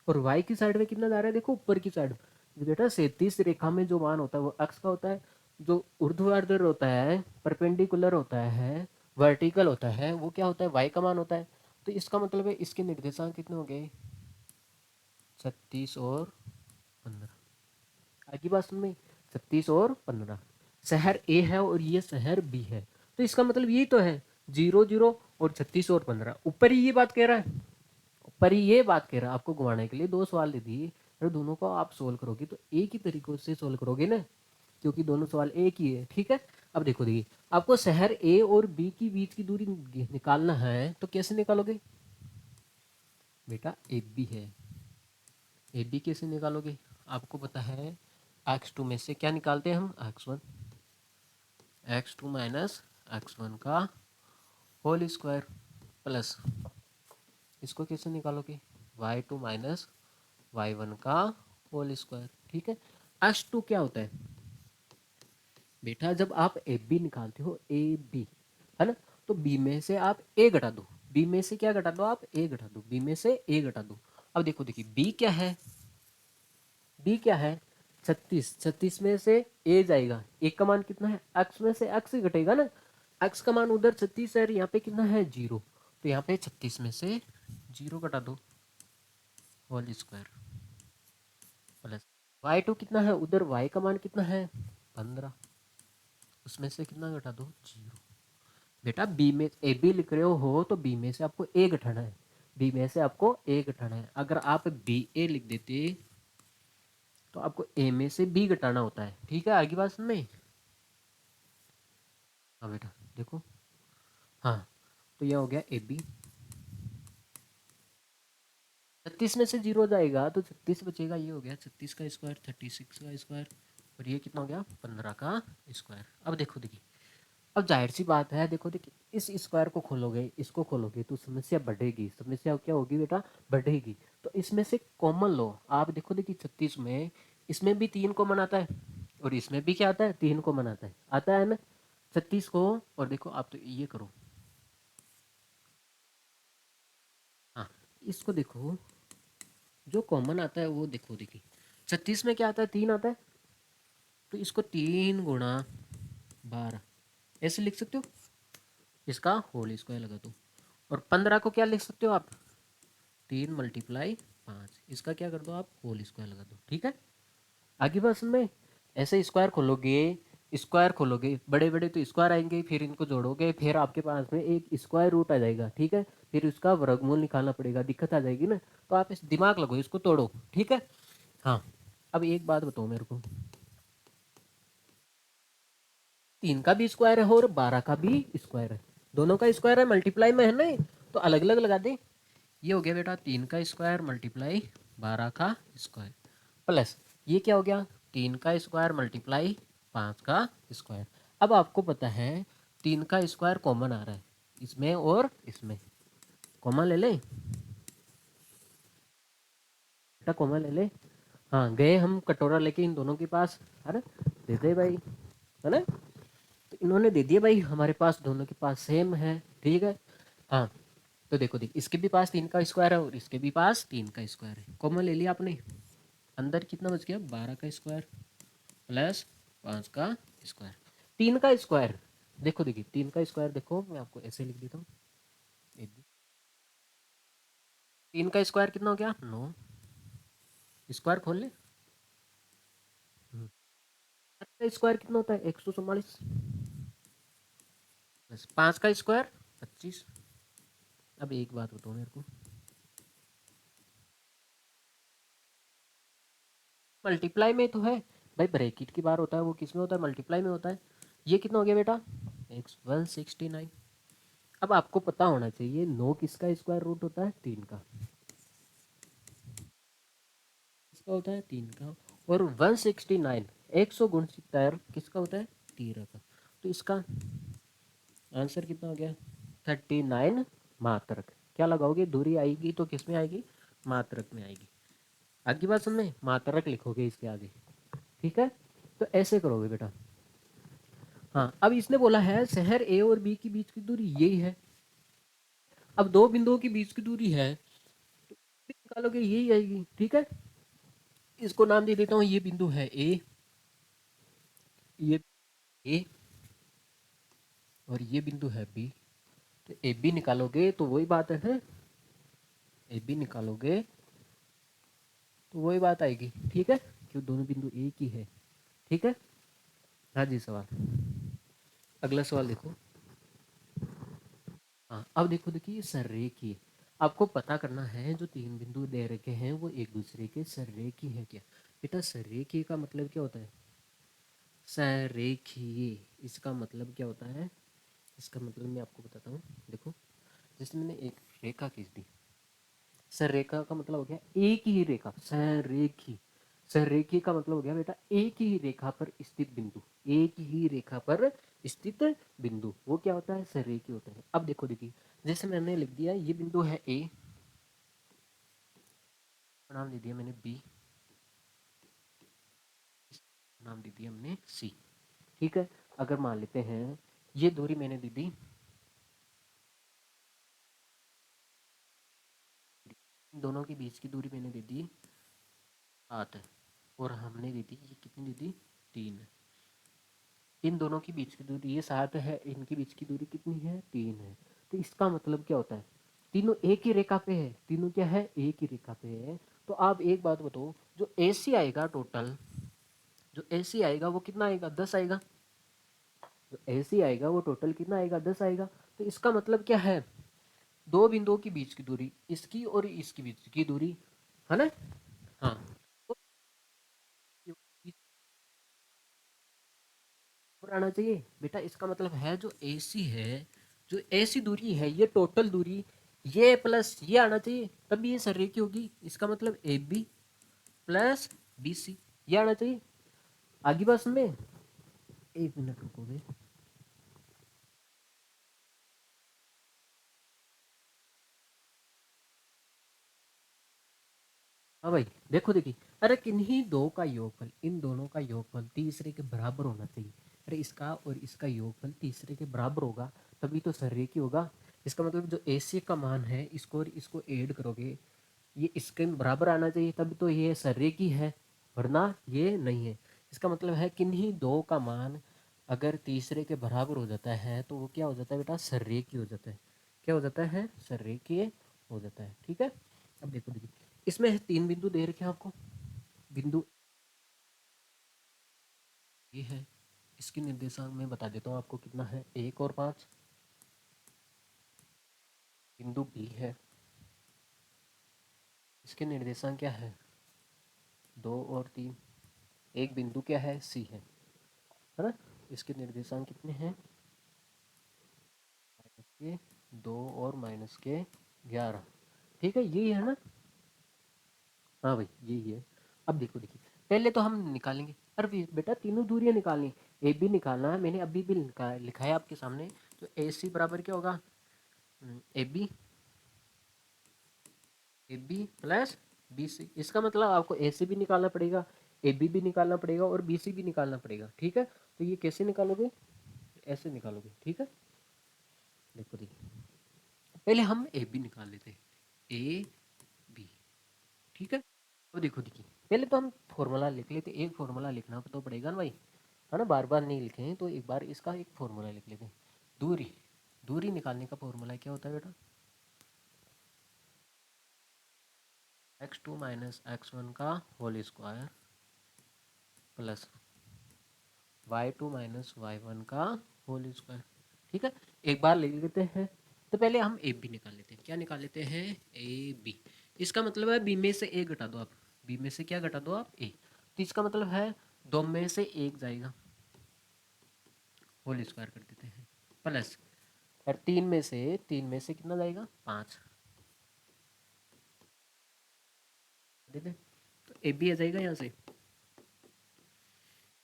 और वाई की साइड में कितना जा रहा है, देखो ऊपर की साइड में बेटा 37 रेखा में जो मान होता है वो अक्स का होता है, जो ऊर्ध्वाधर होता है, परपेंडिकुलर होता है, वर्टिकल होता है, वो क्या होता है वाई का मान होता है। तो इसका मतलब है इसके निर्देशांक कितने हो गए 36 और 15। आगे बात सुन में, 36 और 15, शहर ए है और ये शहर बी है, तो इसका मतलब यही तो है 0 0 और 36 और 15, ऊपर ही ये बात कह रहा है, ऊपर ही ये बात कह रहा है। आपको घुमाने के लिए दो सवाल दे दिए, अगर दोनों को आप सोल्व करोगे तो एक ही तरीकों से सोल्व करोगे ना, क्योंकि दोनों सवाल एक ही है। ठीक है, अब देखो देखिए, आपको शहर ए और बी की बीच की दूरी निकालना है, तो कैसे निकालोगे बेटा, ए बी है, ए बी कैसे निकालोगे, आपको पता है x2 में से क्या निकालते हैं हम, x1, x2 माइनस x1 का होल स्क्वायर, प्लस इसको कैसे निकालोगे y2 माइनस y1 का होल स्क्वायर। ठीक है, x2 क्या होता है बेटा, जब आप ए बी निकालते हो, ए बी है ना, तो बी में से आप ए घटा दो, बी में से क्या घटा दो आप ए घटा दो, बी में से ए घटा दो। अब देखो देखिए बी क्या है, बी क्या है 36, 36 में से ए जाएगा, एक का मान कितना है, एक्स में से एक्स ही घटेगा ना, एक्स का मान उधर 36 है, यहाँ पे कितना है 0, तो यहाँ पे 36 में से 0 घटा दो होल स्क्वायर, प्लस y2 कितना है, उधर y का मान कितना है 15, उसमें से कितना घटा दो 0। बेटा बी में ए बी लिख रहे हो तो बी में से आपको ए घटाना है, बी में से आपको ए घटाना है। अगर आप बी ए लिख देते तो आपको ए में से बी घटाना होता है। ठीक है, आगे बात सुन में, हाँ बेटा देखो, हाँ तो यह हो गया ए बी, 36 में से 0 जाएगा तो 36 बचेगा, ये हो गया 36 का स्क्वायर, 36 का स्क्वायर, और ये कितना हो गया 15 का स्क्वायर। अब देखो देखिए, अब जाहिर सी बात है, देखो देखिए इस स्क्वायर को खोलोगे, इसको खोलोगे तो समस्या बढ़ेगी, समस्या क्या होगी बेटा, बढ़ेगी। तो इसमें से कॉमन लो आप, देखो देखिए 36 में, इसमें भी 3 कॉमन आता है, और इसमें भी क्या आता है 3 कॉमन आता है ना 36 को, और देखो आप तो ये करो, हाँ इसको देखो, जो कॉमन आता है वो देखो देखिए 36 में क्या आता है 3 आता है, तो इसको 3 × 12 ऐसे लिख सकते हो, इसका होल स्क्वायर लगा दो, और 15 को क्या लिख सकते हो आप, 3 × 5, इसका क्या कर दो आप होल स्क्वायर लगा दो। ठीक है, आगे बस में ऐसे स्क्वायर खोलोगे, स्क्वायर खोलोगे, बड़े बड़े तो स्क्वायर आएंगे, फिर इनको जोड़ोगे, फिर आपके पास में एक स्क्वायर रूट आ जाएगा, ठीक है। फिर उसका वर्गमूल निकालना पड़ेगा, दिक्कत आ जाएगी ना। तो आप इस दिमाग लगो, इसको तोड़ो, ठीक है। हाँ, अब एक बात बताओ मेरे को, 3 का भी स्क्वायर है और 12 का भी स्क्वायर है, दोनों का स्क्वायर है, मल्टीप्लाई में है ना, तो अलग अलग लगा दे। ये हो गया बेटा 3 का स्क्वायर मल्टीप्लाई 12 का स्क्वायर, प्लस ये क्या हो गया 3 का स्क्वायर मल्टीप्लाई 5 का स्क्वायर। अब आपको पता है 3 का स्क्वायर कॉमन आ रहा है इसमें और इसमें, कॉमन ले ले बेटा, कॉमन ले ले। हाँ, गए हम कटोरा लेके इन दोनों के पास, है ना, दे दे भाई, है ना। तो इन्होंने दे दिए भाई, हमारे पास दोनों के पास सेम है, ठीक है। हाँ, तो देखो देख, इसके भी पास 3 का स्क्वायर है और इसके भी पास 3 का स्क्वायर है, कॉमन ले लिया आपने। अंदर कितना बच गया 12 का स्क्वायर प्लस 5 का स्क्वायर, 3 का स्क्वायर। देखो देखिए 3 का स्क्वायर, देखो मैं आपको ऐसे लिख देता हूँ, 3 का स्क्वायर कितना हो गया 9, स्क्वायर खोल ले। 5 का स्क्वायर कितना होता है 144, प्लस 5 का स्क्वायर 25। अब एक बात बताओ मेरे को, मल्टीप्लाई में तो है भाई, ब्रैकेट की बार होता है वो किस में होता है, मल्टीप्लाई में होता है। ये कितना हो गया बेटा 169। अब आपको पता होना चाहिए 9 किसका स्क्वायर रूट होता है 3 का, किसका होता है 3 का, और 169 169 किसका होता है 13 का। तो इसका आंसर कितना हो गया 39 मात्रक। क्या लगाओगे, दूरी आएगी तो किस में आएगी, मात्रक में आएगी। आगे बात समझ में, मात्रक लिखोगे इसके आगे, ठीक है। तो ऐसे करोगे बेटा। हाँ, अब इसने बोला है शहर ए और बी के बीच की दूरी यही है। अब दो बिंदुओं के बीच की दूरी है तो निकालोगे यही आएगी, ठीक है। इसको नाम दे देता हूँ, ये बिंदु है ए, ये ए, और ये बिंदु है बी। तो ए बी निकालोगे तो वही बात है ना, ए बी निकालोगे तो वही बात आएगी, ठीक है, क्यों दोनों बिंदु एक ही है, ठीक है। हाँ जी, सवाल, अगला सवाल देखो। हाँ, अब देखो, देखिए सररेखीय, आपको पता करना है जो तीन बिंदु दे रखे हैं वो एक दूसरे के सररेखीय है क्या। बेटा सररेखीय का मतलब क्या होता है, सररेखीय इसका मतलब क्या होता है, इसका मतलब मैं आपको बताता हूँ। देखो, जैसे मैंने एक रेखा खींच दी, सररेखा का मतलब हो गया एक ही रेखा, सररेखी, सररेखी का मतलब हो गया बेटा एक ही रेखा पर स्थित बिंदु, एक ही रेखा पर स्थित बिंदु, वो क्या होता है सररेखी होता है। अब देखो देखिए, जैसे मैंने लिख दिया ये बिंदु है ए, नाम दे दिया मैंने बी, नाम दे दिया हमने सी, ठीक है। अगर मान लेते हैं ये दूरी मैंने दे दी, दोनों के बीच की दूरी मैंने दे दी 7 है, और हमने दे दी ये कितनी दे दी 3 है। इन दोनों के बीच की दूरी ये 7 है, इनके बीच की दूरी कितनी है 3 है। तो इसका मतलब क्या होता है, तीनों एक ही रेखा पे है, तीनों क्या है एक ही रेखा पे है। तो आप एक बात बताओ, जो AC आएगा टोटल, जो AC आएगा वो कितना आएगा 10 आएगा, जो AC आएगा वो टोटल कितना आएगा 10 आएगा। तो इसका मतलब क्या है, दो बिंदुओं के बीच की दूरी, इसकी और इसकी बीच की दूरी, है ना। हाँ, तो और आना चाहिए बेटा, इसका मतलब है जो AC है, जो AC दूरी है ये टोटल दूरी, ये प्लस ये आना चाहिए, तभी ये सररेखी होगी। इसका मतलब AB प्लस BC, ये आना चाहिए। आगे बात सुन में, एक मिनट रुकोगे। हाँ भाई, देखो देखिए, अरे किन्हीं दो का योगफल, इन दोनों का योगफल तीसरे के बराबर होना चाहिए। अरे इसका और इसका योगफल तीसरे के बराबर होगा तभी तो सररेखी होगा। इसका मतलब जो AC का मान है इसको और इसको ऐड करोगे, ये इसके बराबर आना चाहिए तभी तो ये सररेखी है, वरना ये नहीं है। इसका मतलब है किन्हीं दो का मान अगर तीसरे के बराबर हो जाता है तो वो क्या हो जाता है बेटा, सररेखी हो जाता है। क्या हो जाता है, सररेखीय हो जाता है, ठीक है। अब देखो देखिए, इसमें 3 बिंदु दे रखे हैं आपको, बिंदु ये है, इसकी निर्देशांक मैं बता देता हूँ आपको कितना है, 1 और 5। बिंदु बी है, इसके निर्देशांक क्या है, 2 और 3। एक बिंदु क्या है, सी है ना। इसके निर्देशांक कितने हैं, माइनस के 2 और माइनस के 11। ठीक है, यही है ना। हाँ भाई यही है। अब देखो देखिए, पहले तो हम निकालेंगे। अरे बेटा तीनों दूरियां निकालनी, ए बी निकालना है, मैंने अभी भी लिखा है आपके सामने। तो ए सी बराबर क्या होगा, A B plus B C. इसका मतलब आपको ए सी भी निकालना पड़ेगा, ए बी भी निकालना पड़ेगा और बी सी भी निकालना पड़ेगा। ठीक है, तो ये कैसे निकालोगे, ऐसे निकालोगे। ठीक है, देखो देखिए, पहले हम ए बी निकाल लेते हैं, ए बी। ठीक है, तो देखो देखिए, पहले तो हम फॉर्मूला लिख लेते। एक फॉर्मूला लिखना तो पड़ेगा ना भाई, है ना। बार बार नहीं लिखे हैं तो एक बार इसका एक फॉर्मूला लिख लेते हैं। दूरी, दूरी निकालने का फॉर्मूला क्या होता है बेटा, x2 माइनस x1 का whole square plus y2 minus y1 का होल स्क्वायर। ठीक है, एक बार ले लेते हैं। तो पहले हम ए बी निकाल लेते हैं। क्या निकाल लेते हैं, ए बी। इसका मतलब है बी में से ए घटा दो आप, बी में से क्या घटा दो आप, ए। तो इसका मतलब है दो में से एक जाएगा, होल स्क्वायर कर देते हैं, प्लस और तीन में से कितना जाएगा, 5 दे दे। तो ए बी आ जाएगा यहाँ से,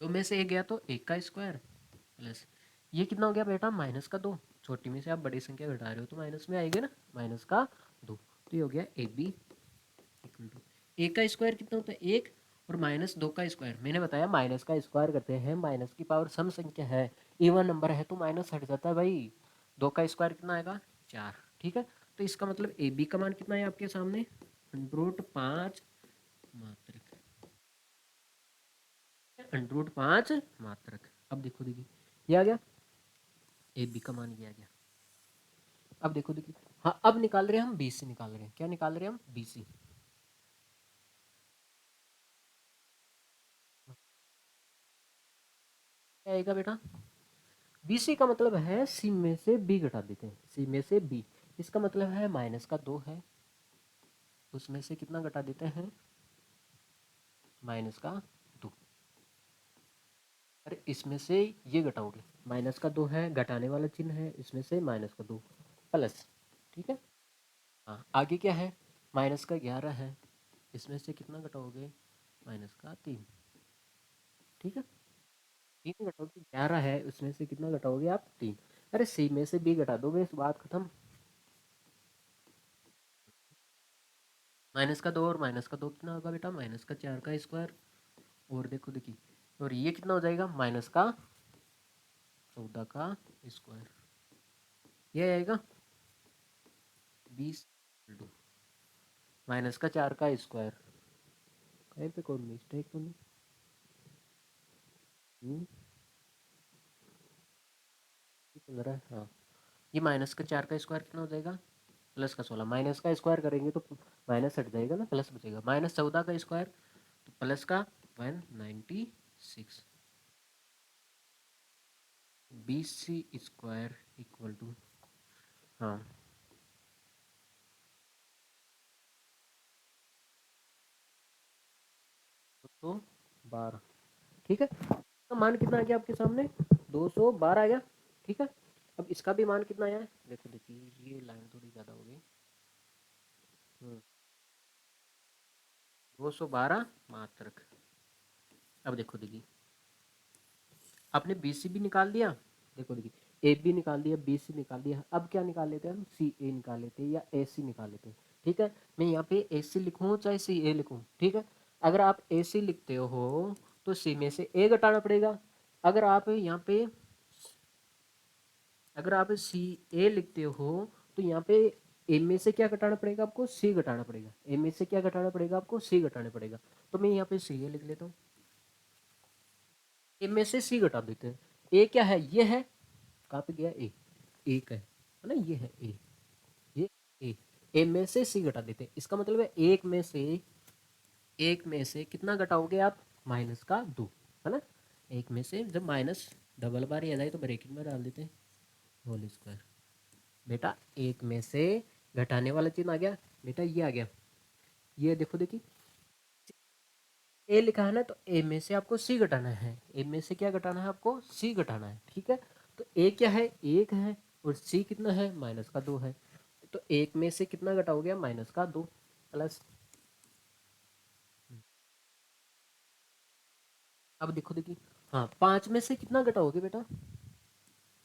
दो में से एक गया तो एक का स्क्वायर प्लस ये कितना हो गया बेटा, माइनस का 2। छोटी में से आप बड़ी संख्या घटा रहे हो तो माइनस में आएगी ना, माइनस का 2। तो ये हो गया ए बी इक्वल टू, एक का स्क्वायर कितना होता है, एक, और माइनस 2 का स्क्वायर। मैंने बताया माइनस का स्क्वायर करते हैं, माइनस की पावर सम संख्या है, इवन नंबर है तो माइनस हट जाता है भाई। 2 का स्क्वायर कितना आएगा, 4। ठीक है, तो इसका मतलब ए बी का मान कितना है आपके सामने, 105 मात्रक, 105 मात्रक। अब देखो देखिए, ये आ गया, ए बी का मान ये आ गया। अब देखो देखिए, हाँ अब निकाल रहे हैं हम बी सी, निकाल रहे हैं, क्या निकाल रहे हैं हम, बी सी। क्या आएगा बेटा, बी सी का मतलब है सी में से बी घटा देते हैं, सी में से बी। इसका मतलब है माइनस का 2 है, उसमें से कितना घटा देते हैं, माइनस का 2। अरे इसमें से ये घटाओगे, माइनस का 2 है, घटाने वाला चिन्ह है, इसमें से माइनस का 2 प्लस। ठीक है, हाँ आगे क्या है, माइनस का 11 है, इसमें से कितना घटाओगे, माइनस का 3। ठीक है, 3 घटाओगे, 11 है उसमें से कितना घटाओगे आप, 3। अरे सी में से बी घटा दोगे, इस बात खत्म। माइनस का 2 और माइनस का 2 कितना होगा बेटा, माइनस का 4 का स्क्वायर। और देखो देखिए, और ये कितना हो जाएगा, माइनस का 14 का स्क्वायर। ये आएगा 20 माइनस का 4 का स्क्वायर। कहीं पे कोई मिस्टेक तो नहीं, चल रहा है, हाँ। ये माइनस का 4 का स्क्वायर कितना हो जाएगा, प्लस का 16। माइनस का स्क्वायर करेंगे तो माइनस हट जाएगा ना, प्लस बचेगा, माइनस 14 का स्क्वायर तो प्लस का 196। B C square equal to, हाँ, तो 12। ठीक है, तो मान कितना आ गया आपके सामने, 212 आ गया। ठीक है, अब इसका भी मान कितना आया है, देखो देखिए ये लाइन थोड़ी ज़्यादा हो गई, 212 मात्रक। अब देखो देखिए, आपने बी सी भी निकाल दिया, देखो देखिए ए बी निकाल दिया, बी सी निकाल दिया। अब क्या निकाल लेते हैं हम, सी ए निकाल लेते हैं या ए सी निकाल लेते हैं। ठीक है, मैं यहाँ पे ए सी लिखूँ चाहे सी ए लिखूँ, ठीक है। अगर आप ए सी लिखते हो तो सी में से ए घटाना पड़ेगा। अगर आप यहाँ पे, अगर आप सी ए लिखते हो तो यहाँ पे ए में से क्या घटाना पड़ेगा आपको, सी घटाना पड़ेगा। ए में से क्या घटाना पड़ेगा आपको, सी घटाना पड़ेगा। तो मैं यहाँ पे सी ए लिख लेता हूँ, ए में से सी घटा देते हैं। ए क्या है, ये है, कहाँ पे गया ए, एक है ना, ये है ए, ये ए। ए में से सी घटा देते हैं, इसका मतलब है एक में से कितना घटाओगे आप, माइनस का 2, है ना। एक में से जब माइनस डबल बार ही आ जाए तो ब्रैकेट में डाल देते हैं होल स्क्वायर। बेटा एक में से घटाने वाला चिन्ह आ गया, बेटा ये आ गया, ये देखो देखिए ए लिखा है ना, तो ए में से आपको सी घटाना है, ए में से क्या घटाना है आपको, सी घटाना है, ठीक है। तो ए क्या है, एक है, और सी कितना है, माइनस का दो है। तो एक में से कितना घटाओगे, माइनस का दो, प्लस। अब देखो देखिए, हाँ पाँच में से कितना घटाओगे बेटा,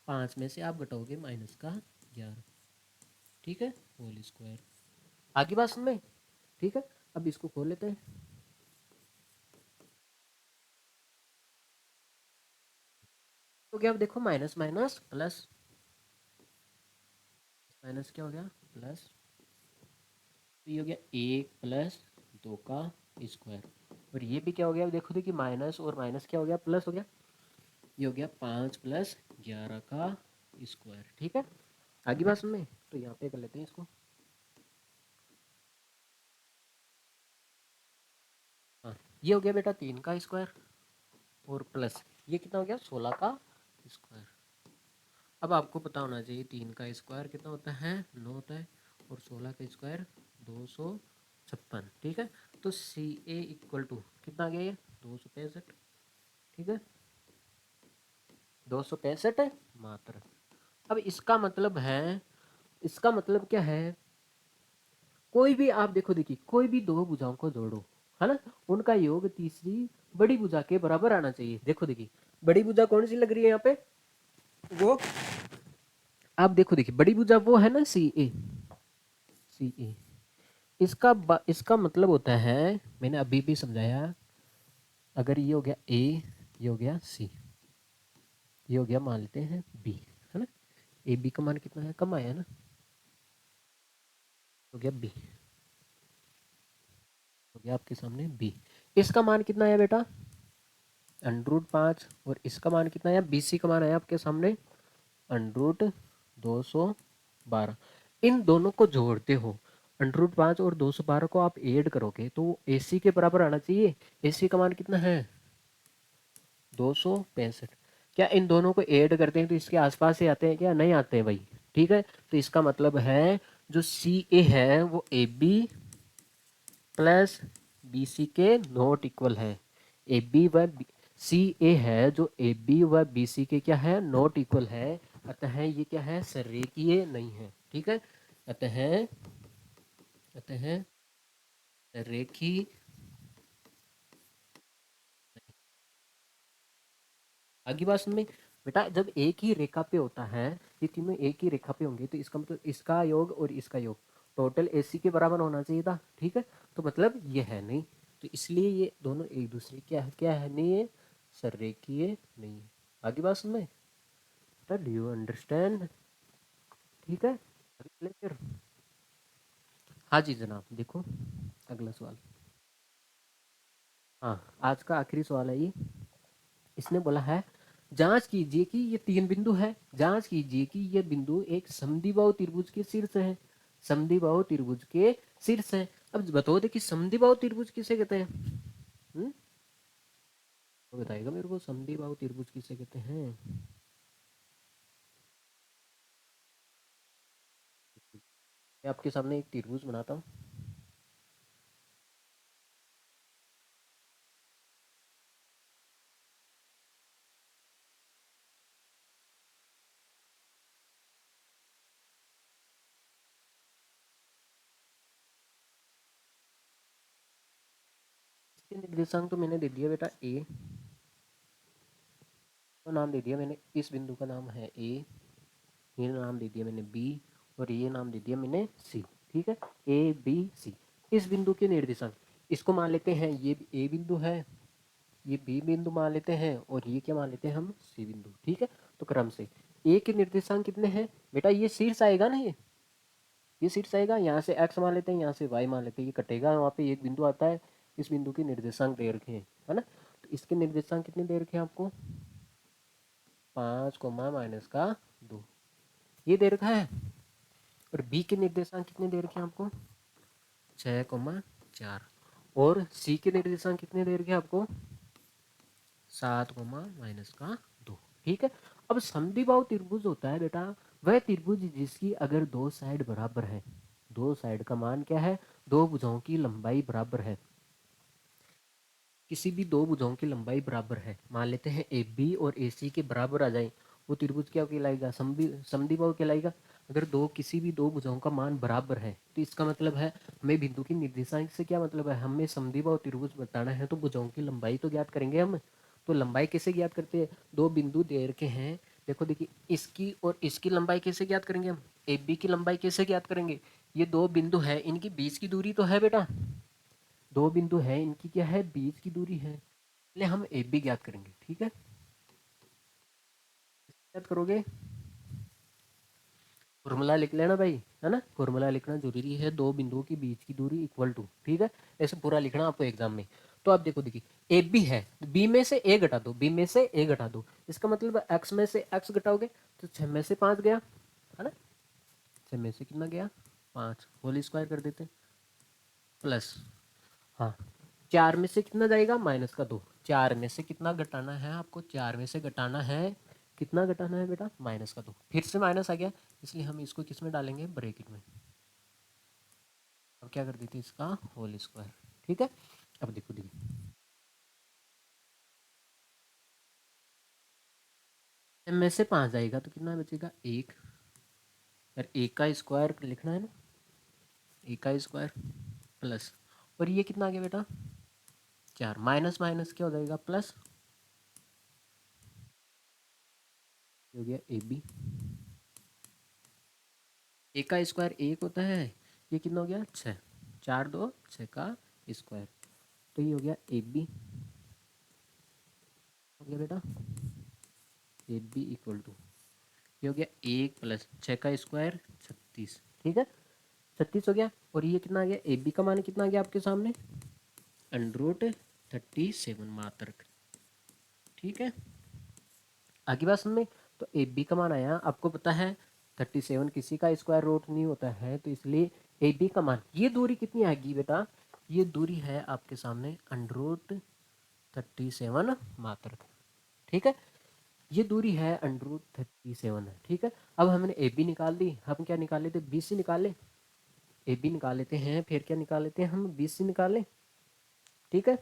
पाँच में से आप घटाओगे माइनस का 11, ठीक है, होल स्क्वायर। आगे बात समझ में, ठीक है। अब इसको खोल लेते हैं, तो क्या, अब देखो माइनस माइनस प्लस, माइनस क्या हो गया, प्लस। तो ये हो गया एक प्लस दो का स्क्वायर, और ये भी क्या हो गया, अब देखो देखिए माइनस और माइनस क्या हो गया, प्लस हो गया। ये हो गया 5 + 11 का स्क्वायर, ठीक है। आगे बात सुन में, तो यहाँ पे कर लेते हैं इसको। हाँ, ये हो गया बेटा 3 का स्क्वायर, और प्लस ये कितना हो गया, 16 का स्क्वायर। अब आपको पता होना चाहिए 3 का स्क्वायर कितना होता है, 9 होता है, और 16 का स्क्वायर 256, ठीक है। तो सी ए इक्वल टू कितना आ गया, ये 265, ठीक है, 265 है मात्र। अब इसका मतलब है, इसका मतलब क्या है, कोई भी आप देखो देखिए, कोई भी दो भुजाओं को जोड़ो, है ना, उनका योग तीसरी बड़ी भुजा के बराबर आना चाहिए। देखो देखिए, बड़ी भुजा कौन सी लग रही है यहाँ पे, वो आप देखो देखिए, बड़ी भुजा वो है ना, सी ए, सी ए। इसका मतलब होता है, मैंने अभी भी समझाया, अगर ये हो गया ए, ये हो गया सी, ये हो गया मान लेते हैं बी, है ना, ए बी का मान कितना है, कम आया है ना, हो गया बी, हो गया आपके सामने बी। इसका मान कितना है बेटा, √5, और इसका मान कितना है, बी सी का मान है आपके सामने √212। इन दोनों को जोड़ते हो, √5 और 212 को आप ऐड करोगे तो ए सी के बराबर आना चाहिए। ए सी का मान कितना है, 265। क्या इन दोनों को ऐड करते हैं तो इसके आसपास ही आते हैं क्या, नहीं आते हैं भाई, ठीक है। तो इसका मतलब है जो सी ए है वो A B plus B C के नॉट इक्वल है, ए बी व सी ए है जो ए बी व बी सी के क्या है, नॉट इक्वल है। अतः ये क्या है, सरेखीय नहीं है, ठीक है। अतः अतः रेखी, आगे बात सुन में, बेटा जब एक ही रेखा पे होता है, ये तीनों एक ही रेखा पे होंगे, तो इसका मतलब इसका योग और इसका योग टोटल एसी के बराबर होना चाहिए था, ठीक है। तो मतलब ये है नहीं, तो इसलिए ये दोनों एक दूसरे क्या है, नहीं है, सररेखीय नहीं है। आगे बात सुन में, बेटा डू यू अंडरस्टैंड, ठीक है। आगे चले फिर, हाँ जी जनाब, देखो अगला सवाल, हाँ आज का आखिरी सवाल है ये। इसने बोला है, जांच कीजिए कि ये तीन बिंदु है, जांच कीजिए कि ये बिंदु एक समद्विबाहु त्रिभुज के शीर्ष है, समद्विबाहु त्रिभुज के शीर्ष है। अब बताओ देखिए समद्विबाहु त्रिभुज किसे कहते हैं, तो बताएगा मेरे को, समद्विबाहु त्रिभुज किसे कहते हैं। मैं आपके सामने एक त्रिभुज बनाता हूँ, इसके निर्देशांक तो मैंने दे दिया बेटा ए, तो नाम दे दिया मैंने, इस बिंदु का नाम है ए, ये नाम दे दिया मैंने बी, और ये नाम दे दिया मैंने सी, ठीक है, ए बी सी। इस बिंदु के निर्देशांक, इसको मान लेते हैं ये ए बिंदु है, ये बी बिंदु मान लेते हैं, और ये क्या मान लेते हैं हम, सी बिंदु, ठीक है। तो क्रम से ए के निर्देशांक कितने हैं बेटा, ये शीर्ष आएगा ना, ये शीर्ष आएगा, यहाँ से एक्स मान लेते हैं, यहाँ से वाई मान लेते हैं, ये कटेगा, वहाँ पे एक बिंदु आता है, इस बिंदु के निर्देशांक दे रखे हैं, है ना। तो इसके निर्देशांक कितने दे रखे हैं आपको, 5, -2 ये दे रखा है। और बी के निर्देशांक कितने दे रखे हैं आपको, 6, 4, और सी के निर्देशांक कितने दे रखे हैं आपको, 7, -2। ठीक है। अब समद्विबाहु त्रिभुज होता है बेटा वह त्रिभुज जिसकी अगर दो साइड बराबर है, दो साइड का मान क्या है, दो भुजाओं की लंबाई बराबर है, किसी भी दो भुजाओं की लंबाई बराबर है, मान लेते हैं ए बी और ए सी के बराबर आ जाए, वो त्रिभुज क्या कहलाएगा, समद्विबाहु कहलाएगा। अगर दो किसी भी दो भुजाओं का मान बराबर है तो इसका मतलब है हमें बिंदु की निर्देशांक से क्या मतलब है, हमें समद्विबाहु त्रिभुज बताना है तो भुजाओं की लंबाई तो ज्ञात करेंगे हम। तो लंबाई कैसे ज्ञात करते हैं, दो बिंदु दे रखे हैं, देखो देखिए इसकी और इसकी लंबाई कैसे ज्ञात करेंगे हम, ए बी की लंबाई कैसे ज्ञात करेंगे, ये दो बिंदु है इनकी बीच की दूरी तो है बेटा, दो बिंदु है इनकी क्या है, बीच की दूरी है, इसलिए हम ए बी ज्ञात करेंगे। ठीक है, ज्ञात करोगे, फॉर्मूला लिख लेना भाई, है ना, फॉर्मूला लिखना जरूरी है, दो बिंदुओं के बीच की दूरी इक्वल टू, ठीक है, ऐसे पूरा लिखना आपको एग्जाम में। तो आप देखो देखिए ए बी है, बी में से ए घटा दो, बी में से ए घटा दो, इसका मतलब एक्स में से एक्स घटाओगे तो 6 में से 5 गया, है ना, 6 में से कितना गया 5, होल स्क्वायर कर देते, प्लस, हाँ 4 में से कितना जाएगा माइनस का 2, 4 में से कितना घटाना है आपको, 4 में से घटाना है, कितना घटाना है बेटा माइनस का 2, फिर से माइनस आ गया, इसलिए हम इसको किस में डालेंगे ब्रैकेट में, अब क्या कर देते इसका होल स्क्वायर। ठीक है, अब देखो देखिए एम में से 5 आएगा तो कितना बचेगा एक, यार एक का स्क्वायर लिखना है ना, एक का स्क्वायर प्लस, और ये कितना आ गया बेटा 4, माइनस माइनस क्या हो जाएगा प्लस, हो गया ए बी, एक का स्क्वायर एक होता है, ये कितना हो गया 6, 4 2 6 का स्क्वायर, तो ये हो गया ए बी, हो गया बेटा ए बी इक्वल टू, ये हो गया एक प्लस 6 का स्क्वायर 36, ठीक है 36 हो गया, और ये कितना आ गया ए बी का मान कितना आ गया आपके सामने अंडर 37 मात्रक। ठीक है, आगे बात समझ में, तो ए बी का मान आया, आपको पता है 37 किसी का स्क्वायर रूट नहीं होता है, तो इसलिए ए बी का मान, ये दूरी कितनी आएगी बेटा, ये दूरी है आपके सामने अंडर 37 मात्रक। ठीक है, ये दूरी है अंडर 37 है। ठीक है, अब हमने ए बी निकाल दी, हम क्या निकाल लेते बी सी निकाल ले, ए बी निकाल लेते हैं, फिर क्या निकाल लेते हैं हम बी सी निकाल लें, ठीक है,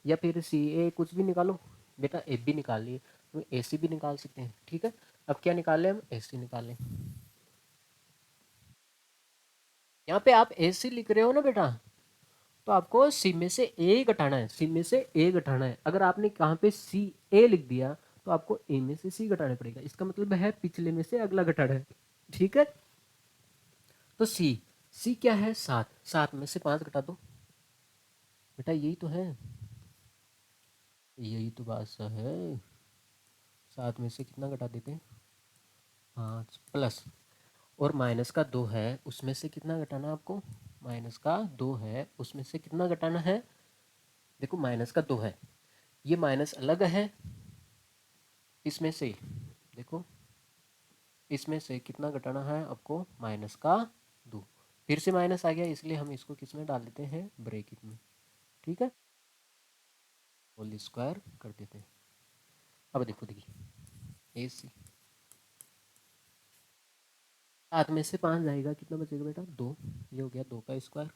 या फिर सी ए कुछ भी निकालो, बेटा ए बी निकाल लिए तो ए सी भी निकाल सकते हैं। ठीक है, अब क्या निकाल लें हम ए सी निकाल लें, यहाँ पे आप ए सी लिख रहे हो ना बेटा, तो आपको सी में से ए घटाना है, सी में से ए घटाना है, अगर आपने कहाँ पे सी ए लिख दिया तो आपको ए में से सी घटाना पड़ेगा, इसका मतलब है पिछले में से अगला घटाना है। ठीक है, तो सी, सी क्या है 7, 7 में से 5 घटा दो, बेटा यही तो है, यही तो बात सा है, 7 में से कितना घटा देते हैं 5 प्लस, और माइनस का 2 है उसमें से कितना घटाना आपको, माइनस का 2 है उसमें से कितना घटाना है, देखो माइनस का 2 है, ये माइनस अलग है, इसमें से देखो इसमें से कितना घटाना है आपको माइनस का 2, फिर से माइनस आ गया इसलिए हम इसको किस में डाल देते हैं ब्रैकेट में। ठीक है, होल स्क्वायर कर देते हैं, अब देखो देखिए ए सी 7 में से 5 जाएगा कितना बचेगा बेटा 2, ये हो गया 2 का स्क्वायर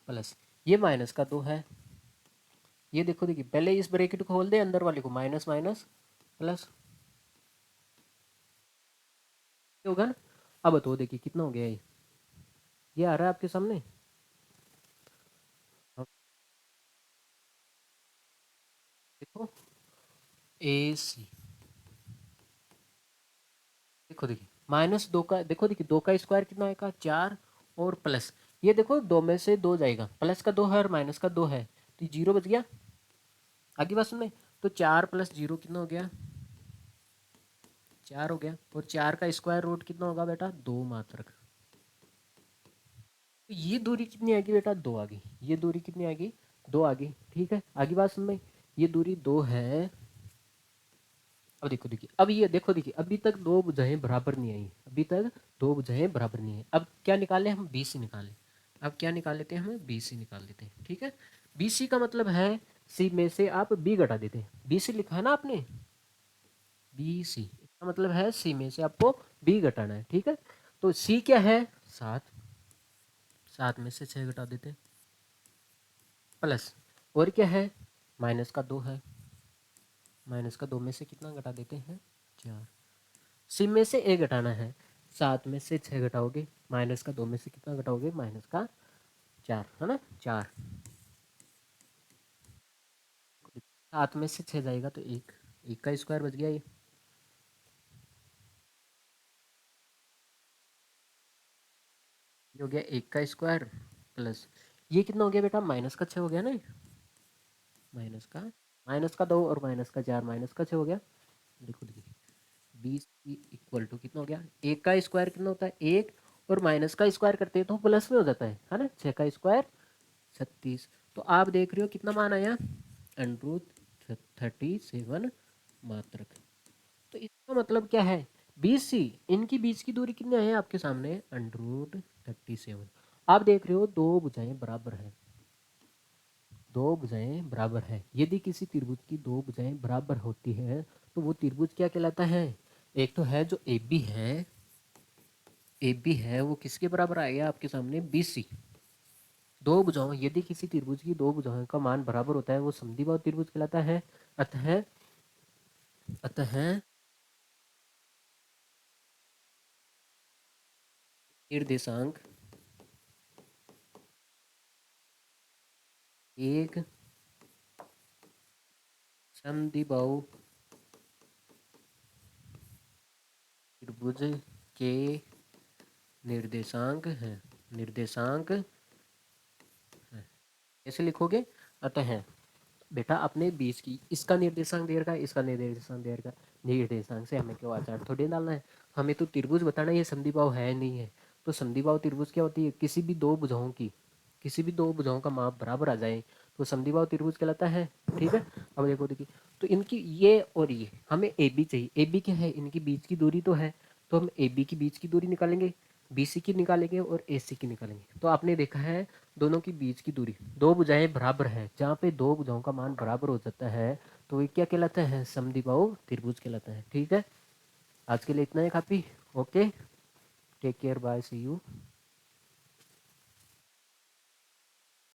प्लस, ये माइनस का 2 है, ये देखो देखिए पहले इस ब्रैकेट को खोल दे अंदर वाले को, माइनस माइनस प्लस होगा ना, अब बताओ देखिए कितना हो गया ये आ रहा है आपके सामने, अब देखो ए सी, देखो देखिए माइनस 2 का, देखो देखिए 2 का स्क्वायर कितना आएगा 4, और प्लस ये देखो 2 में से 2 जाएगा, प्लस का 2 है और माइनस का 2 है, तो जीरो बच गया, आगे बात सुनने, तो 4 प्लस जीरो कितना हो गया 4 हो गया, और 4 का स्क्वायर रूट कितना होगा बेटा 2 मात्रक, तो ये दूरी कितनी आएगी बेटा 2 आ गई, ये दूरी कितनी आ गई 2 आ गई। ठीक है, आगे बात सुन में, ये दूरी 2 है, अब देखो देखिए, अब ये देखो देखिए अभी तक दो भुजाएं बराबर नहीं आई, अभी तक दो भुजाएं बराबर नहीं आई, अब क्या निकाले हम बी सी निकाले, अब क्या निकाल लेते हैं हम बी सी निकाल लेते हैं। ठीक है, बी सी का मतलब है सी में से आप बी घटा देते हैं, बी सी लिखा है ना आपने, बी सी, इसका मतलब है सी में से आपको बी घटाना है। ठीक है, तो सी क्या है 7, 7 में से 6 घटा देते हैं, प्लस और क्या है माइनस का 2 है, माइनस का 2 में से कितना घटा देते हैं 4, सी में से ए घटाना है, 7 में से 6 घटाओगे, माइनस का 2 में से कितना घटाओगे माइनस का 4, है ना 4, 7 में से 6 जाएगा तो एक, एक का स्क्वायर बच गया ये हो गया एक का स्क्वायर, प्लस ये कितना हो गया बेटा माइनस का 6 हो गया ना, माइनस का 2 और माइनस का 4, माइनस का 6 हो गया। देखो देखिए 20 इक्वल टू कितना हो गया, एक का स्क्वायर कितना होता है एक, और माइनस का स्क्वायर करते हैं तो प्लस में हो जाता है ना, 6 का स्क्वायर 36। तो आप देख रहे हो कितना मान आया अंडरूट 37 मात्रक। तो इसका मतलब क्या है बीस सी, इनकी बीच की दूरी कितनी है आपके सामने अंडरूट 37। आप देख रहे हो दो भुजाएं बराबर है, दो भुजाएं बराबर है, यदि किसी त्रिभुज की दो भुजाएं बराबर होती है तो वो त्रिभुज क्या कहलाता है, एक तो है जो ए बी है, ए बी है वो किसके बराबर आएगा आपके सामने बी सी। दो भुजाओं, यदि किसी त्रिभुज की दो भुजाओं का मान बराबर होता है वो समद्विबाहु त्रिभुज कहलाता है। अतः अतः निर्देशांक एक समद्विबाहु त्रिभुज के निर्देशांक है, निर्देशांक है। कैसे लिखोगे, अतः बेटा अपने 20 की इसका निर्देशांक दे रखा है, इसका निर्देशांक दे रखा है, निर्देशांक से हमें क्यों आचार थोड़ी डालना है, हमें तो त्रिभुज बताना है ये समद्विबाहु है नहीं है। तो समद्विबाहु त्रिभुज क्या होती है, किसी भी दो भुजाओं की, किसी भी दो भुजाओं का माप बराबर आ जाए तो समद्विबाहु त्रिभुज कहलाता है। ठीक है, अब देखो देखिए, तो इनकी ये और ये हमें ए बी चाहिए, ए बी क्या है इनकी बीच की दूरी तो है, तो हम ए बी की बीच की दूरी निकालेंगे, बी सी की निकालेंगे और ए सी की निकालेंगे। तो आपने देखा है दोनों की बीच की दूरी, दो भुजाएं बराबर है, जहाँ पे दो भुजाओं का मान बराबर हो जाता है तो ये क्या कहलाता है समद्विबाहु त्रिभुज कहलाता है। ठीक है, आज के लिए इतना ही काफी। Okay, take care, bye, see you.